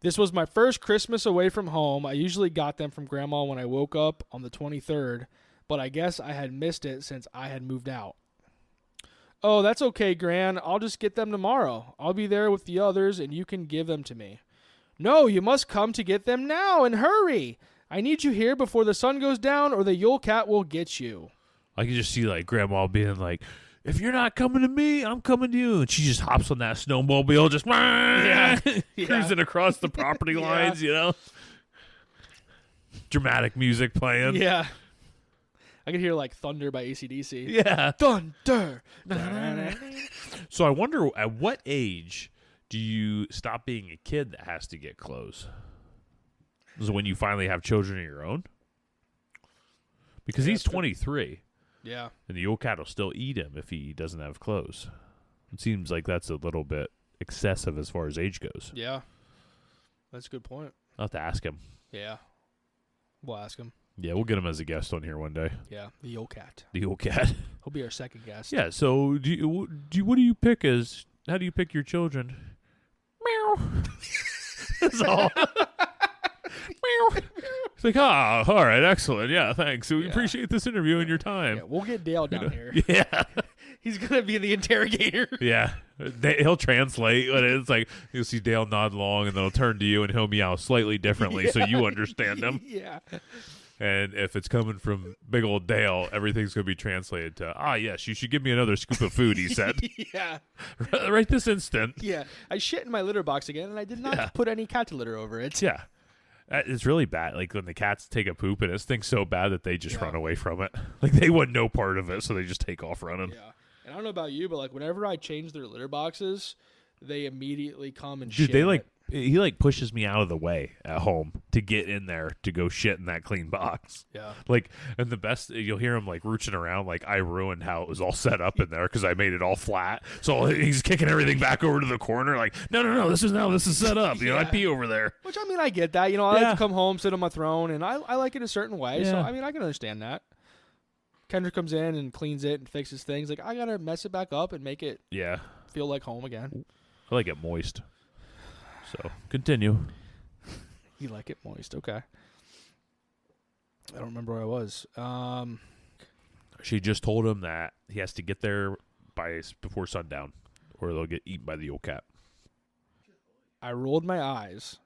This was my first Christmas away from home. I usually got them from Grandma when I woke up on the 23rd, but I guess I had missed it since I had moved out. Oh, that's okay, Gran. I'll just get them tomorrow. I'll be there with the others, and you can give them to me. No, you must come to get them now, and hurry. I need you here before the sun goes down, or the Yule Cat will get you. I can just see like Grandma being like, "If you're not coming to me, I'm coming to you," and she just hops on that snowmobile, just cruising across the property lines. You know, dramatic music playing. Yeah. I could hear like Thunder by AC/DC. Yeah. Thunder. So I wonder, at what age do you stop being a kid that has to get clothes? Is it when you finally have children of your own? Because he's 23. Yeah. And the Yule Cat will still eat him if he doesn't have clothes. It seems like that's a little bit excessive as far as age goes. Yeah. That's a good point. I'll have to ask him. Yeah. We'll ask him. Yeah, we'll get him as a guest on here one day. Yeah. The Yule Cat. The Yule Cat. He'll be our second guest. Yeah, so what do you pick as, how do you pick your children? Meow. That's all. Meow. It's like, all right, excellent. Yeah, thanks. We appreciate this interview and your time. Yeah, we'll get Dale down here. Yeah. He's going to be the interrogator. Yeah. He'll translate. But it's like, you'll see Dale nod along, and then he'll turn to you, and he'll meow slightly differently so you understand him. Yeah. And if it's coming from big old Dale, everything's going to be translated to, yes, you should give me another scoop of food, he said. Yeah. Right this instant. Yeah. I shit in my litter box again, and I did not put any cat litter over it. Yeah. It's really bad. Like when the cats take a poop and it stinks so bad that they just run away from it. Like they want no part of it, so they just take off running. Yeah. And I don't know about you, but like whenever I change their litter boxes, they immediately come and Dude, shit. they he pushes me out of the way at home to get in there to go shit in that clean box. Yeah. Like, and the best, you'll hear him like rooching around like I ruined how it was all set up in there because I made it all flat. So he's kicking everything back over to the corner like, no, this is set up. You know, I pee over there. Which, I mean, I get that. You know, I like to come home, sit on my throne, and I like it a certain way. Yeah. So, I mean, I can understand that. Kendra comes in and cleans it and fixes things. Like, I got to mess it back up and make it feel like home again. I like it moist. So, continue. You like it moist. Okay. I don't remember where I was. She just told him that he has to get there before sundown or they'll get eaten by the Yule Cat. I rolled my eyes.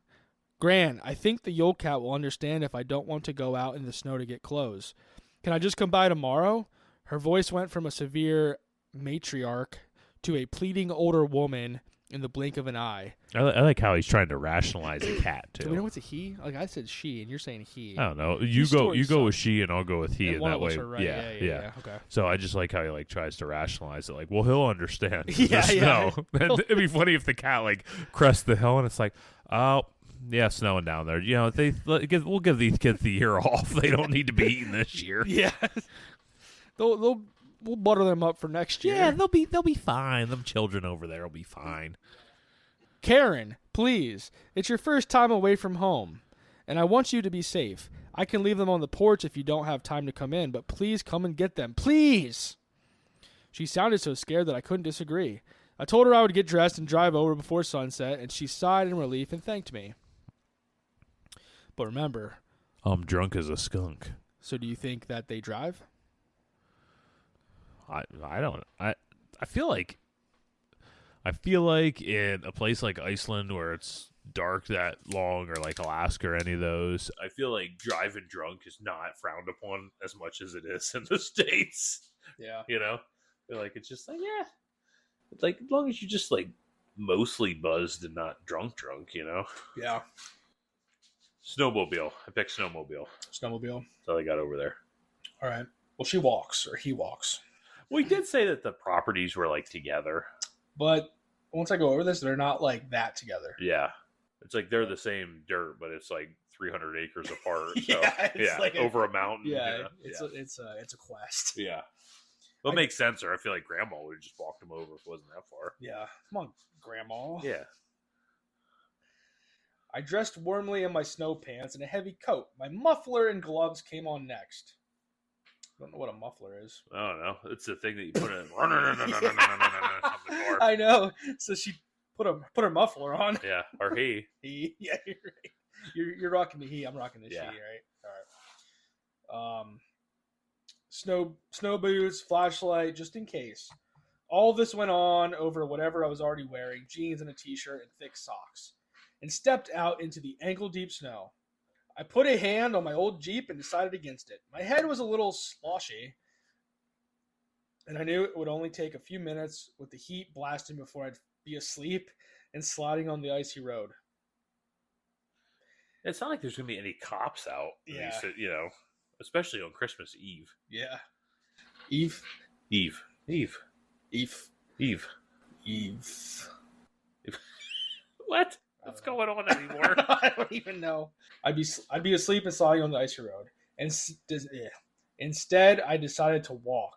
Gran, I think the Yule Cat will understand if I don't want to go out in the snow to get clothes. Can I just come by tomorrow? Her voice went from a severe matriarch to a pleading older woman in the blink of an eye. I like how he's trying to rationalize a cat too. Do we know it's a he? Like I said she, and you're saying he. I don't know. You go with she, and I'll go with he, and one that of us way, are right. Yeah. Okay. So I just like how he like tries to rationalize it. Like, well, he'll understand. Yeah. Snow. It'd be funny if the cat like crests the hill, and it's like, oh. Yeah, snowing down there. You know, we'll give these kids the year off. They don't need to be eating this year. Yeah, we'll butter them up for next year. Yeah, they'll be fine. Them children over there will be fine. Karen, please. It's your first time away from home, and I want you to be safe. I can leave them on the porch if you don't have time to come in, but please come and get them. Please! She sounded so scared that I couldn't disagree. I told her I would get dressed and drive over before sunset, and she sighed in relief and thanked me. But remember... I'm drunk as a skunk. So do you think that they drive? I don't... I feel like in a place like Iceland where it's dark that long, or like Alaska or any of those, I feel like driving drunk is not frowned upon as much as it is in the States. Yeah. You know? I feel like it's just like, yeah. It's like, as long as you just like mostly buzzed and not drunk, you know? Yeah. Snowmobile. I picked snowmobile. Snowmobile. That's all I got over there. All right. Well, she walks, or he walks. We did say that the properties were like together. But once I go over this, they're not like that together. Yeah. It's like they're the same dirt, but it's like 300 acres apart. So, it's like over a mountain. Yeah, it's a quest. Yeah. Well, it makes sense, or I feel like Grandma would have just walked them over if it wasn't that far. Yeah. Come on, Grandma. Yeah. I dressed warmly in my snow pants and a heavy coat. My muffler and gloves came on next. I don't know what a muffler is. I don't know. It's the thing that you put in on the car. I know. So she put her muffler on. Yeah, or he. He. Yeah, you're right. You're rocking the he. I'm rocking the she. Yeah. Right. All right. Snow boots, flashlight, just in case. All this went on over whatever I was already wearing: jeans and a t-shirt and thick socks, and stepped out into the ankle-deep snow. I put a hand on my old Jeep and decided against it. My head was a little sloshy, and I knew it would only take a few minutes with the heat blasting before I'd be asleep and sliding on the icy road. It's not like there's going to be any cops out. Yeah. You know, especially on Christmas Eve. Yeah. Eve. What? What's going on anymore? I don't even know. I'd be asleep and sliding on the icy road. And instead, I decided to walk.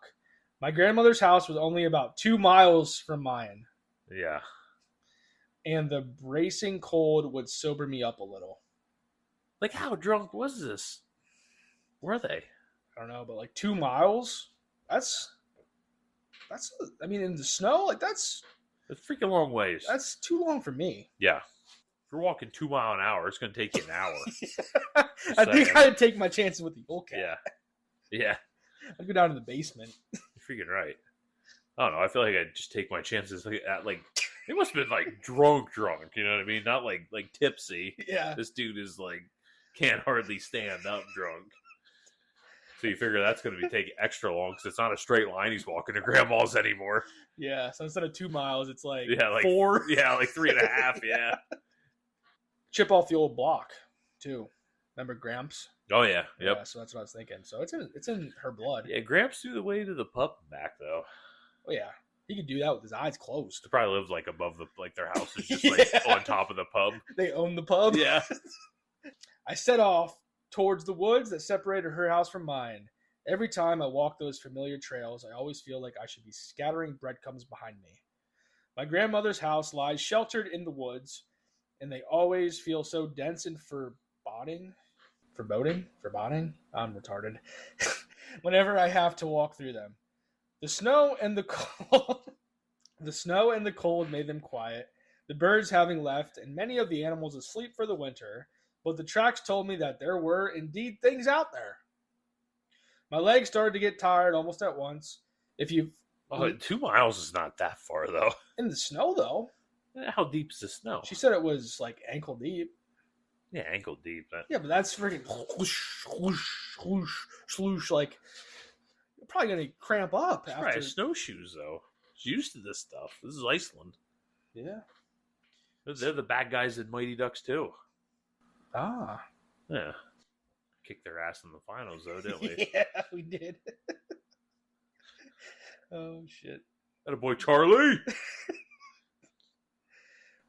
My grandmother's house was only about 2 miles from mine. Yeah. And the bracing cold would sober me up a little. Like, how drunk was this? Were they? I don't know, but like 2 miles? That's I mean, in the snow, like that's freaking long ways. That's too long for me. Yeah. If you're walking 2 miles an hour, it's going to take you an hour. I think I'd take my chances with the Yule Cat. Yeah. Yeah. I'd go down to the basement. You're freaking right. I don't know. I feel like I'd just take my chances at like, it must have been like drunk, you know what I mean? Not like tipsy. Yeah. This dude is like, can't hardly stand up drunk. So you figure that's going to be taking extra long because it's not a straight line he's walking to Grandma's anymore. Yeah, so instead of 2 miles, it's like, 4. Yeah, like 3.5, yeah. Chip off the old block, too. Remember Gramps? Oh, yeah. Yep. Yeah, so that's what I was thinking. So it's in her blood. Yeah, Gramps threw the way to the pub back, though. Oh, yeah. He could do that with his eyes closed. They probably lives like above their house is just like on top of the pub. They own the pub? Yeah. I set off towards the woods that separated her house from mine. Every time I walk those familiar trails, I always feel like I should be scattering breadcrumbs behind me. My grandmother's house lies sheltered in the woods, and they always feel so dense and foreboding. I'm retarded. Whenever I have to walk through them. The snow and the cold made them quiet, the birds having left, and many of the animals asleep for the winter. But the tracks told me that there were indeed things out there. My legs started to get tired almost at once. 2 miles is not that far, though. In the snow, though. How deep is the snow? She said it was like ankle deep. Yeah, ankle deep. Yeah, but that's freaking whoosh, whoosh, whoosh, sloosh. Like, you're probably going to cramp up after. Right, snowshoes, though. used to this stuff. This is Iceland. Yeah. They're the bad guys in Mighty Ducks too. Ah. Yeah. Kicked their ass in the finals, though, didn't we? Yeah, we did. Oh, shit. That a boy Charlie.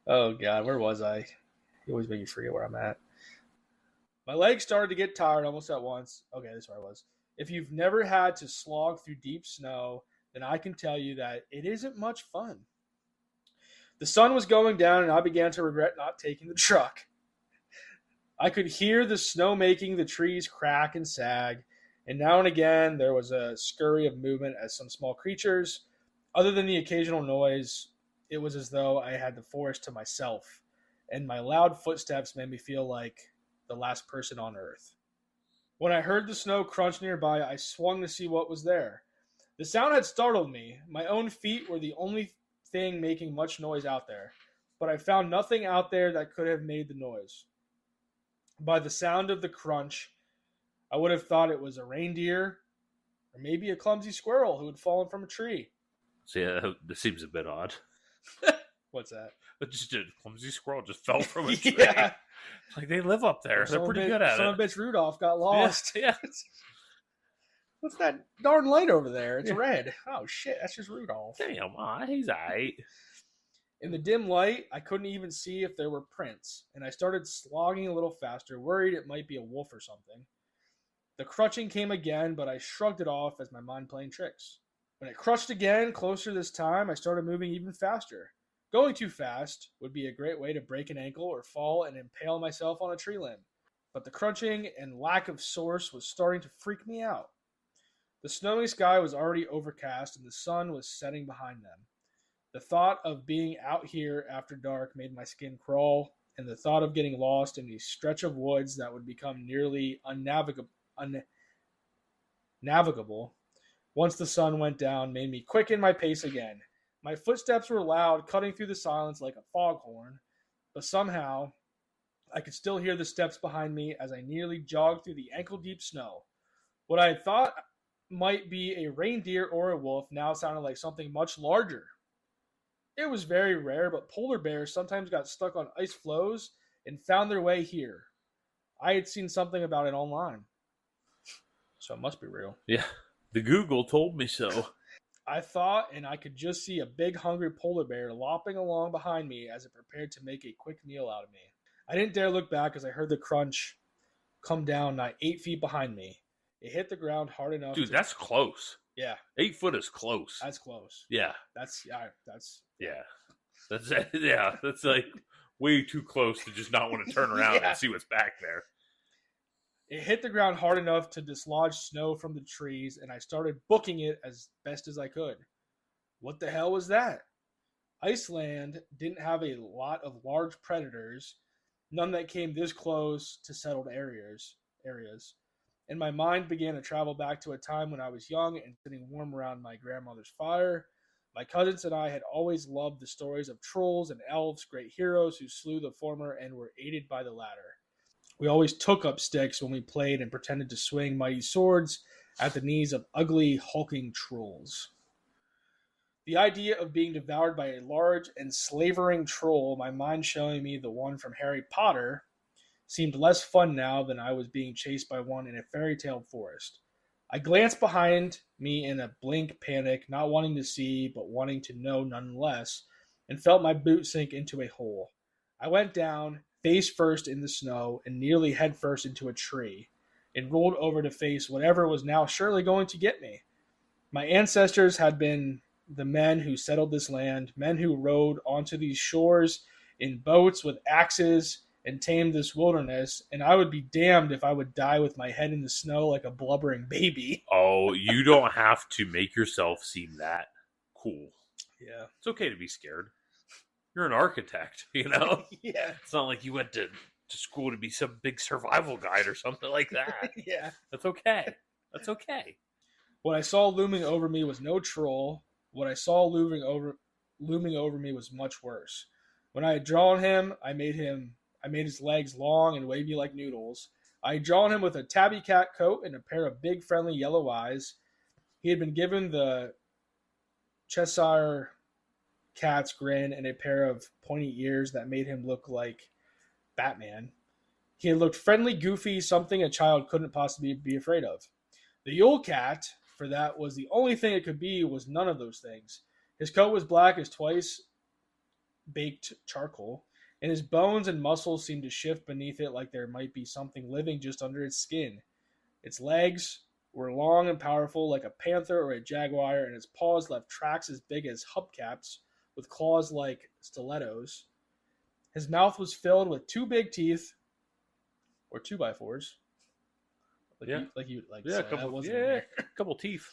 Oh, God. Where was I? You always make me forget where I'm at. My legs started to get tired almost at once. Okay, that's where I was. If you've never had to slog through deep snow, then I can tell you that it isn't much fun. The sun was going down, and I began to regret not taking the truck. I could hear the snow making the trees crack and sag, and now and again there was a scurry of movement as some small creatures. Other than the occasional noise, it was as though I had the forest to myself, and my loud footsteps made me feel like the last person on earth. When I heard the snow crunch nearby, I swung to see what was there. The sound had startled me. My own feet were the only thing making much noise out there, but I found nothing out there that could have made the noise. By the sound of the crunch, I would have thought it was a reindeer or maybe a clumsy squirrel who had fallen from a tree. So yeah, this seems a bit odd. What's that? But just a clumsy squirrel just fell from a tree. Yeah. Like they live up there. They're pretty good at Son it. of a bitch Rudolph got lost. Yeah. What's that darn light over there? It's red. Oh shit, that's just Rudolph. Damn, he's alright. In the dim light, I couldn't even see if there were prints, and I started slogging a little faster, worried it might be a wolf or something. The crutching came again, but I shrugged it off as my mind playing tricks. When it crutched again, closer this time, I started moving even faster. Going too fast would be a great way to break an ankle or fall and impale myself on a tree limb. But the crunching and lack of source was starting to freak me out. The snowy sky was already overcast and the sun was setting behind them. The thought of being out here after dark made my skin crawl, and the thought of getting lost in a stretch of woods that would become nearly unnavigable once the sun went down made me quicken my pace again. My footsteps were loud, cutting through the silence like a foghorn, but somehow I could still hear the steps behind me as I nearly jogged through the ankle-deep snow. What I had thought might be a reindeer or a wolf now sounded like something much larger. It was very rare, but polar bears sometimes got stuck on ice floes and found their way here. I had seen something about it online, so it must be real. Yeah, the Google told me so. I thought, and I could just see a big hungry polar bear lopping along behind me as it prepared to make a quick meal out of me. I didn't dare look back as I heard the crunch come down not 8 feet behind me. It hit the ground hard enough. Dude, that's close. Yeah. 8 foot is close. That's close. Yeah. That's That's like way too close to just not want to turn around Yeah. and see what's back there. It hit the ground hard enough to dislodge snow from the trees, and I started booking it as best as I could. What the hell was that? Iceland didn't have a lot of large predators, none that came this close to settled areas. And my mind began to travel back to a time when I was young and sitting warm around my grandmother's fire. My cousins and I had always loved the stories of trolls and elves, great heroes who slew the former and were aided by the latter. We always took up sticks when we played and pretended to swing mighty swords at the knees of ugly, hulking trolls. The idea of being devoured by a large and slavering troll, my mind showing me the one from Harry Potter, seemed less fun now than I was being chased by one in a fairy tale forest. I glanced behind me in a blank panic, not wanting to see, but wanting to know nonetheless, and felt my boot sink into a hole. I went down, face first in the snow, and nearly head first into a tree, and rolled over to face whatever was now surely going to get me. My ancestors had been the men who settled this land, men who rode onto these shores in boats with axes and tamed this wilderness, and I would be damned if I would die with my head in the snow like a blubbering baby. Oh, you don't have to make yourself seem that cool. Yeah. It's okay to be scared. You're an architect, you know? Yeah. It's not like you went to school to be some big survival guide or something like that. Yeah. That's okay. That's okay. What I saw looming over me was no troll. What I saw looming over me was much worse. When I had drawn him, I made his legs long and wavy like noodles. I had drawn him with a tabby cat coat and a pair of big, friendly yellow eyes. He had been given the Cheshire cat's grin and a pair of pointy ears that made him look like Batman. He had looked friendly, goofy, something a child couldn't possibly be afraid of. The Yule Cat, for that was the only thing it could be, was none of those things. His coat was black as twice baked charcoal, and his bones and muscles seemed to shift beneath it like there might be something living just under its skin. Its legs were long and powerful like a panther or a jaguar, and its paws left tracks as big as hubcaps with claws like stilettos. His mouth was filled with two big teeth, or 2x4s. Like you yeah, a couple teeth.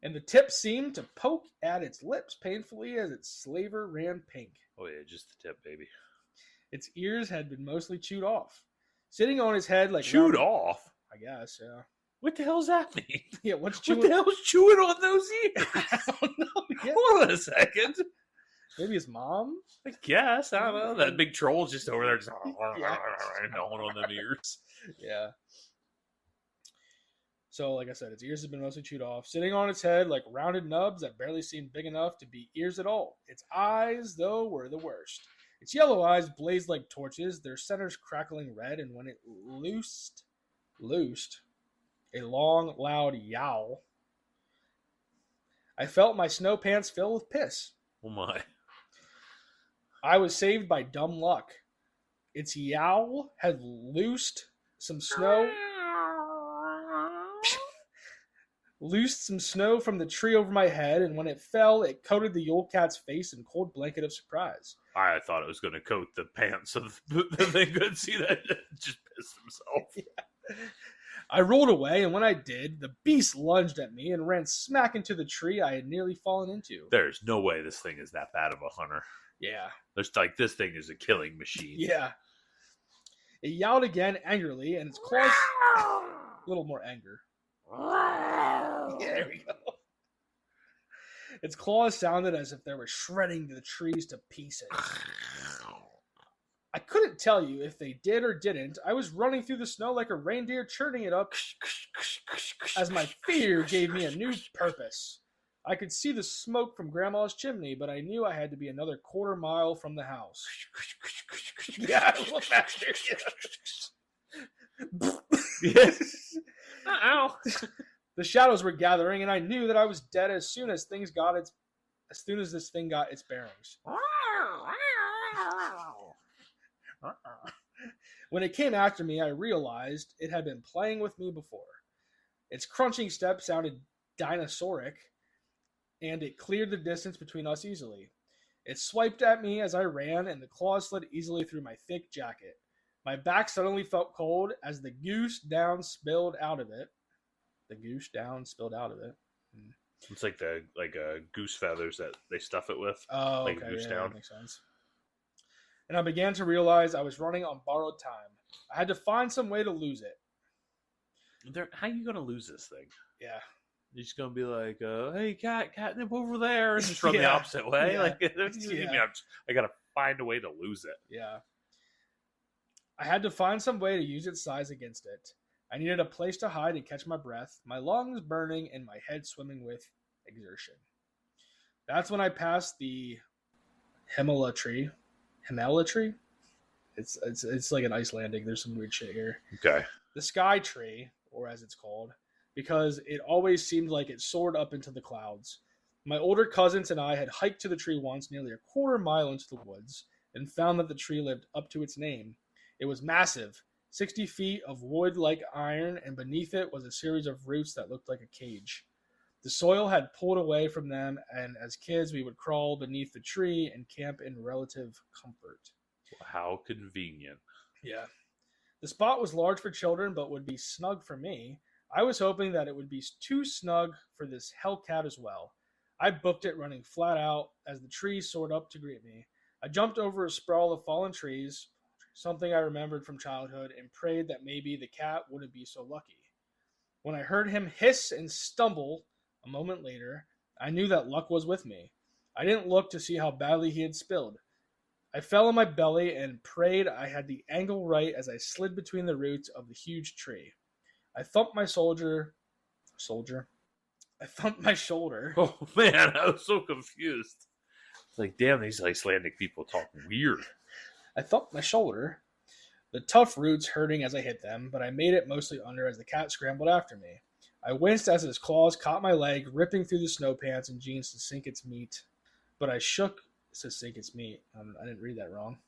And the tip seemed to poke at its lips painfully as its slaver ran pink. Oh yeah, just the tip, baby. Its ears had been mostly chewed off. Sitting on his head like chewed off? I guess, yeah. What the hell does that mean? Yeah, what the hell is chewing on those ears? I don't know. Yeah. Hold on a second. Maybe his mom? I guess. I don't know. That big troll's just over there just gnawing on them ears. Yeah. So, like I said, its ears have been mostly chewed off. Sitting on its head like rounded nubs that barely seemed big enough to be ears at all. Its eyes, though, were the worst. Its yellow eyes blazed like torches, their centers crackling red, and when it loosed a long, loud yowl, I felt my snow pants fill with piss. Oh my. I was saved by dumb luck. Its yowl had loosed some snow from the tree over my head, and when it fell, it coated the Yule Cat's face in a cold blanket of surprise. I thought it was going to coat the pants so that they could see that it just pissed himself. Yeah. I rolled away, and when I did, the beast lunged at me and ran smack into the tree I had nearly fallen into. There's no way this thing is that bad of a hunter. Yeah. There's like, this thing is a killing machine. Yeah. It yowled again angrily, and its claws... a little more anger. Yeah, there we go. Its claws sounded as if they were shredding the trees to pieces. I couldn't tell you if they did or didn't. I was running through the snow like a reindeer, churning it up as my fear gave me a new purpose. I could see the smoke from Grandma's chimney, but I knew I had to be another quarter mile from the house. Yeah, a little faster. Yes. Ow. The shadows were gathering, and I knew that I was dead as soon as this thing got its bearings. When it came after me, I realized it had been playing with me before. Its crunching step sounded dinosauric, and it cleared the distance between us easily. It swiped at me as I ran, and the claws slid easily through my thick jacket. My back suddenly felt cold as the goose down spilled out of it. It's like the goose feathers that they stuff it with. Oh, like okay, goose yeah, down. that makes sense. And I began to realize I was running on borrowed time. I had to find some way to lose it. How are you going to lose this thing? Yeah. You're just going to be like, hey, catnip over there, and just run the opposite way? Yeah. Like, I got to find a way to lose it. Yeah. I had to find some way to use its size against it. I needed a place to hide and catch my breath, my lungs burning and my head swimming with exertion. That's when I passed the Himala tree. It's like an Icelandic. There's some weird shit here. Okay. The sky tree, or as it's called, because it always seemed like it soared up into the clouds. My older cousins and I had hiked to the tree once, nearly a quarter mile into the woods, and found that the tree lived up to its name. It was massive, 60 feet of wood-like iron, and beneath it was a series of roots that looked like a cage. The soil had pulled away from them, and as kids we would crawl beneath the tree and camp in relative comfort. How convenient. Yeah. The spot was large for children, but would be snug for me. I was hoping that it would be too snug for this hellcat as well. I booked it running flat out as the tree soared up to greet me. I jumped over a sprawl of fallen trees, something I remembered from childhood, and prayed that maybe the cat wouldn't be so lucky. When I heard him hiss and stumble a moment later, I knew that luck was with me. I didn't look to see how badly he had spilled. I fell on my belly and prayed I had the angle right as I slid between the roots of the huge tree. I thumped my shoulder I thumped my shoulder. Oh, man, I was so confused. It's like, damn, these Icelandic people talk weird. I thumped my shoulder, the tough roots hurting as I hit them, but I made it mostly under as the cat scrambled after me. I winced as its claws caught my leg, ripping through the snow pants and jeans to sink its meat. But I shook to sink its meat. I didn't read that wrong.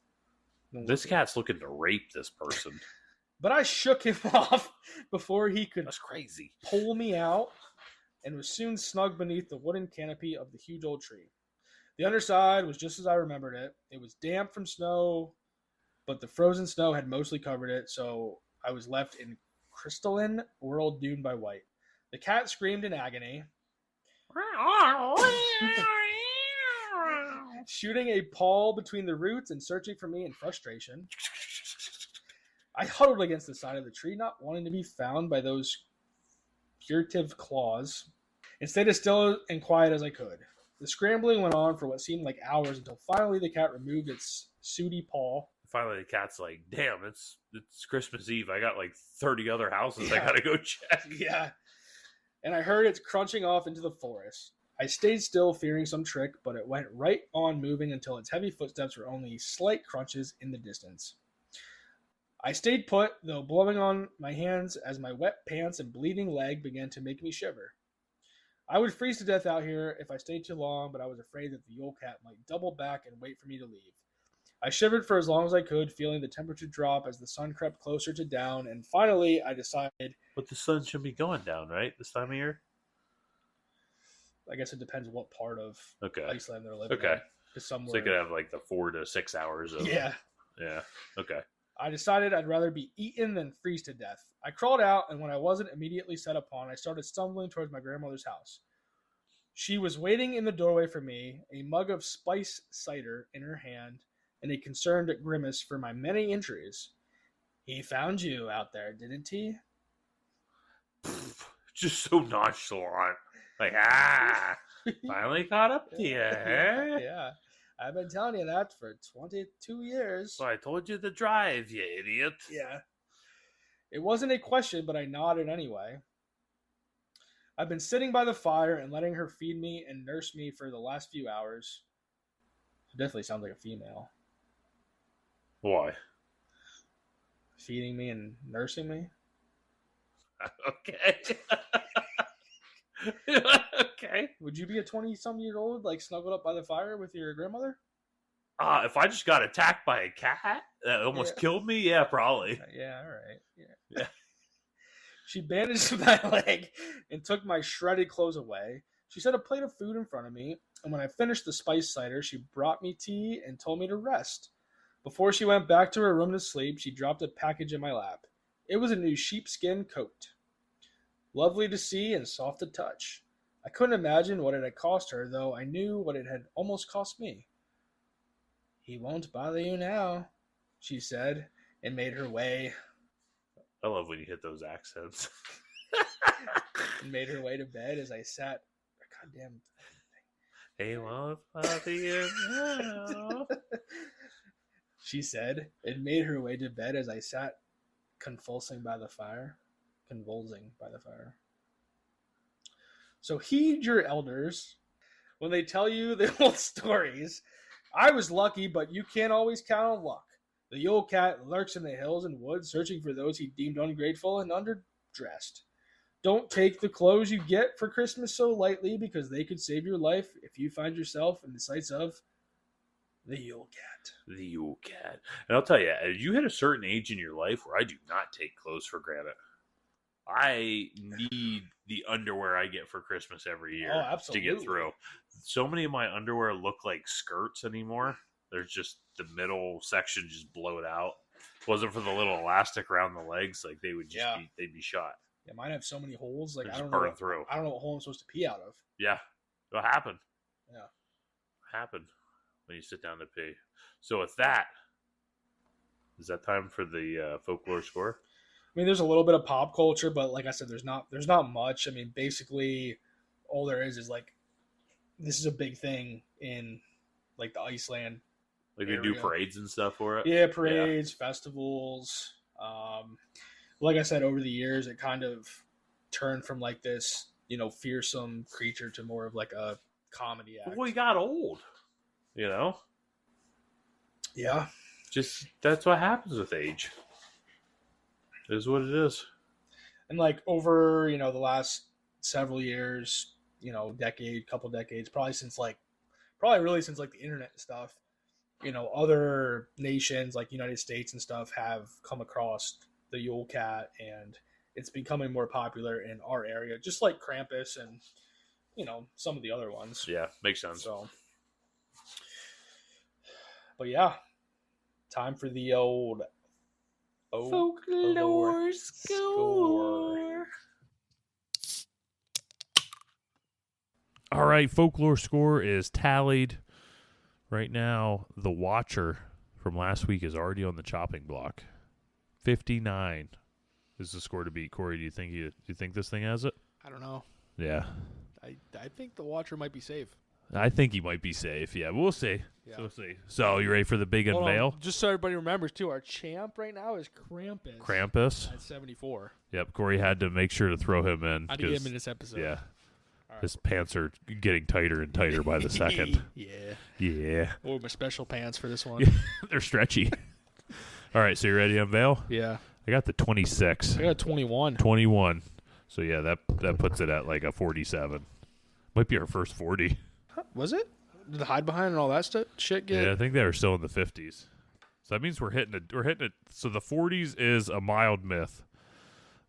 This cat's looking to rape this person. But I shook him off before he could That's crazy. pull me out and was soon snug beneath the wooden canopy of the huge old tree. The underside was just as I remembered it. It was damp from snow, but the frozen snow had mostly covered it, so I was left in crystalline world doomed by white. The cat screamed in agony, shooting a paw between the roots and searching for me in frustration. I huddled against the side of the tree, not wanting to be found by those furtive claws, and stayed as still and quiet as I could. The scrambling went on for what seemed like hours until finally the cat removed its sooty paw. Finally, the cat's like, damn, it's Christmas Eve. I got like 30 other houses I Yeah. gotta go check. Yeah. And I heard it crunching off into the forest. I stayed still, fearing some trick, but it went right on moving until its heavy footsteps were only slight crunches in the distance. I stayed put, though blowing on my hands as my wet pants and bleeding leg began to make me shiver. I would freeze to death out here if I stayed too long, but I was afraid that the Yule Cat might double back and wait for me to leave. I shivered for as long as I could, feeling the temperature drop as the sun crept closer to down, and finally I decided... But the sun should be going down, right? This time of year? I guess it depends what part of Okay. Iceland they're living in. Okay. 'Cause some So you were- could have like the 4 to 6 hours of... Yeah. Yeah. Okay. I decided I'd rather be eaten than freeze to death. I crawled out, and when I wasn't immediately set upon, I started stumbling towards my grandmother's house. She was waiting in the doorway for me, a mug of spice cider in her hand, and a concerned grimace for my many injuries. He found you out there, didn't he? Just so nonchalant. Like, finally caught up to you, eh? Yeah. I've been telling you that for 22 years. So I told you to drive, you idiot. Yeah. It wasn't a question, but I nodded anyway. I've been sitting by the fire and letting her feed me and nurse me for the last few hours. It definitely sounds like a female. Why? Feeding me and nursing me? Okay. Okay. Would you be a 20-some-year-old, like, snuggled up by the fire with your grandmother? If I just got attacked by a cat that almost killed me, yeah, probably. Yeah, all right. Yeah. She bandaged my leg and took my shredded clothes away. She set a plate of food in front of me, and when I finished the spice cider, she brought me tea and told me to rest. Before she went back to her room to sleep, she dropped a package in my lap. It was a new sheepskin coat. Lovely to see and soft to touch. I couldn't imagine what it had cost her, though I knew what it had almost cost me. He won't bother you now, she said, and made her way. I love when you hit those accents. And made her way to bed as I sat. Goddamn. He won't bother you now. She said, and made her way to bed as I sat convulsing by the fire. So heed your elders when they tell you the old stories. I was lucky, but you can't always count on luck. The Yule Cat lurks in the hills and woods, searching for those he deemed ungrateful and underdressed. Don't take the clothes you get for Christmas so lightly, because they could save your life if you find yourself in the sights of the Yule Cat. The Yule Cat. And I'll tell you, you hit a certain age in your life where I do not take clothes for granted. I need the underwear I get for Christmas every year to get through. So many of my underwear look like skirts anymore. There's just the middle section just blowed out. If it wasn't for the little elastic around the legs, like they would just they'd be shot. Yeah, mine have so many holes. Like They I just don't burn know. through. I don't know what hole I'm supposed to pee out of. Yeah, what happened? Yeah, What happened when you sit down to pee? So with that, is that time for the folklore score? I mean, there's a little bit of pop culture, but like I said, there's not much. I mean, basically, all there is like this is a big thing in like the Iceland. Like we do parades and stuff for it? Yeah, parades, festivals. Like I said, over the years, it kind of turned from like this fearsome creature to more of like a comedy act. Well, he got old. Yeah. Just that's what happens with age. It is what it is. And like over, the last several years, couple decades, probably really since like the internet and stuff, other nations like United States and stuff have come across the Yule Cat, and it's becoming more popular in our area, just like Krampus and, some of the other ones. Yeah, makes sense. So, but yeah, time for the old folklore score. All right, folklore score is tallied. Right now, the Watcher from last week is already on the chopping block. 59 is the score to beat. Corey, do you think this thing has it? I don't know. Yeah. I think the Watcher might be safe. I think he might be safe. Yeah, we'll see. Yeah. So we'll see. So you ready for the big Hold unveil? on. Just so everybody remembers, too, our champ right now is Krampus. Krampus. At 74. Yep, Corey had to make sure to throw him in. I had to get him in this episode. Yeah. Right. His pants are getting tighter and tighter by the second. Yeah. Yeah. Or my special pants for this one. They're stretchy. All right, so you ready to unveil? Yeah. I got the 26. I got 21. 21. So yeah, that puts it at like a 47. Might be our first 40. Was it? Did the hide behind and all that shit get? Yeah, I think they were still in the 50s. So that means we're hitting it. So the 40s is a mild myth.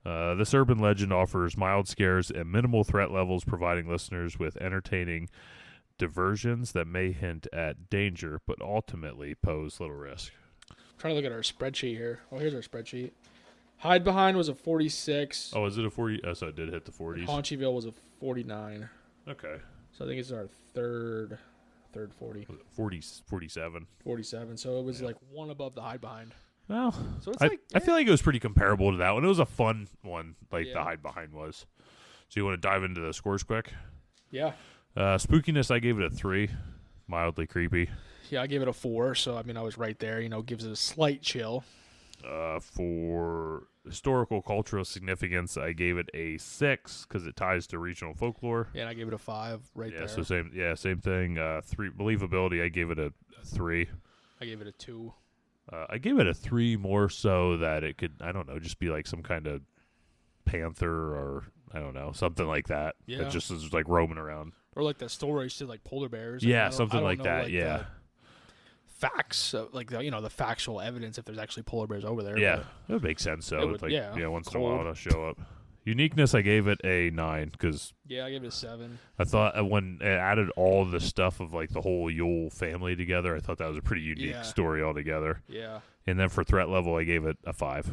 This urban legend offers mild scares and minimal threat levels, providing listeners with entertaining diversions that may hint at danger, but ultimately pose little risk. I'm trying to look at our spreadsheet here. Oh, here's our spreadsheet. Hide behind was a 46. Oh, is it a 40? Oh, so it did hit the 40s. Paunchyville was a 49. Okay. So I think it's our third 40. 47. 47. So it was like one above the hide behind. Well, so it's I feel like it was pretty comparable to that one. It was a fun one, like the Yeah. hide behind was. So you want to dive into the scores quick? Yeah. Spookiness, I gave it a 3. Mildly creepy. Yeah, I gave it a 4. So, I mean, I was right there. Gives it a slight chill. For historical cultural significance, I gave it a 6 because it ties to regional folklore. Yeah, and I gave it a 5 right there. So same thing. 3 believability, I gave it a 3. I gave it a 2. I gave it a 3 more so that it could, I don't know, just be like some kind of panther or I don't know, something like that. Yeah. That just is like roaming around. Or like the story said, like polar bears. Yeah, I don't something like know, that. like, Yeah. Facts, like the factual evidence if there's actually polar bears over there. Yeah, but it would make sense. So It would, it's like, yeah, once in a while cold. it'll show up. Uniqueness, I gave it a 9 because yeah, I gave it a 7. I thought when it added all the stuff of like the whole Yule family together, I thought that was a pretty unique Yeah. story altogether. Yeah, And then for threat level, I gave it a 5.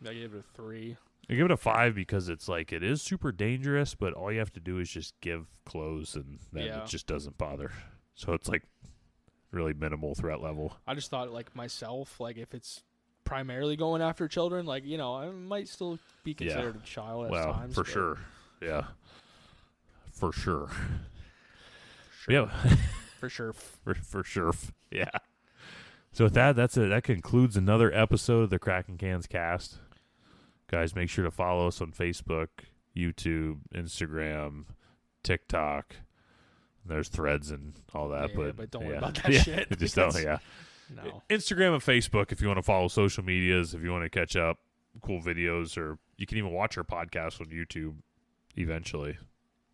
I gave it a 3. I give it a 5 because it's like it is super dangerous, but all you have to do is just give clothes, and then Yeah. it just doesn't bother. So it's like really minimal threat level. I just thought like myself, like if it's primarily going after children, like I might still be considered a child at times. For but sure. Yeah. For sure. Yeah. For sure. For sure. Yeah. So with that, that's it. That concludes another episode of the Kraken Cans Cast. Guys, make sure to follow us on Facebook, YouTube, Instagram, TikTok. There's threads and all that, Yeah, but don't worry about that yeah. shit. Just don't, because- yeah. No. Instagram and Facebook if you want to follow social medias, if you want to catch up, cool videos, or you can even watch our podcast on YouTube eventually.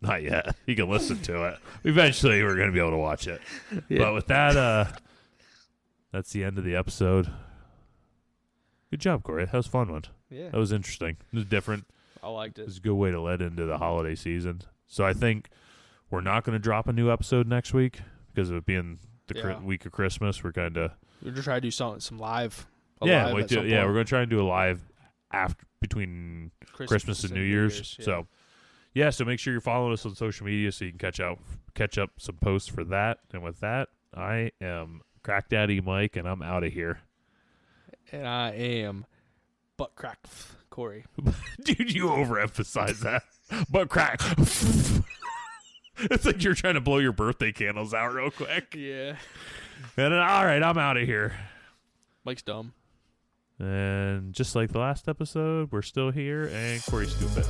Not yet. You can listen to it. Eventually, we're going to be able to watch it. Yeah. But with that, that's the end of the episode. Good job, Corey. That was a fun one. Yeah. That was interesting. It was different. I liked It it. was a good way to let into the holiday season. So I think we're not going to drop a new episode next week because of it being the week of Christmas. We're kind of We're just trying to do some live. live at some we're point. going to try and do a live after between Christmas and New Year's. Yeah. So so make sure you're following us on social media so you can catch up some posts for that. And with that, I am Crack Daddy Mike, and I'm out of here. And I am butt crack Corey. Dude, you overemphasize that. But crack. It's like you're trying to blow your birthday candles out real quick. Yeah. And then, all right, I'm out of here. Mike's dumb. And just like the last episode, we're still here, and Corey's stupid.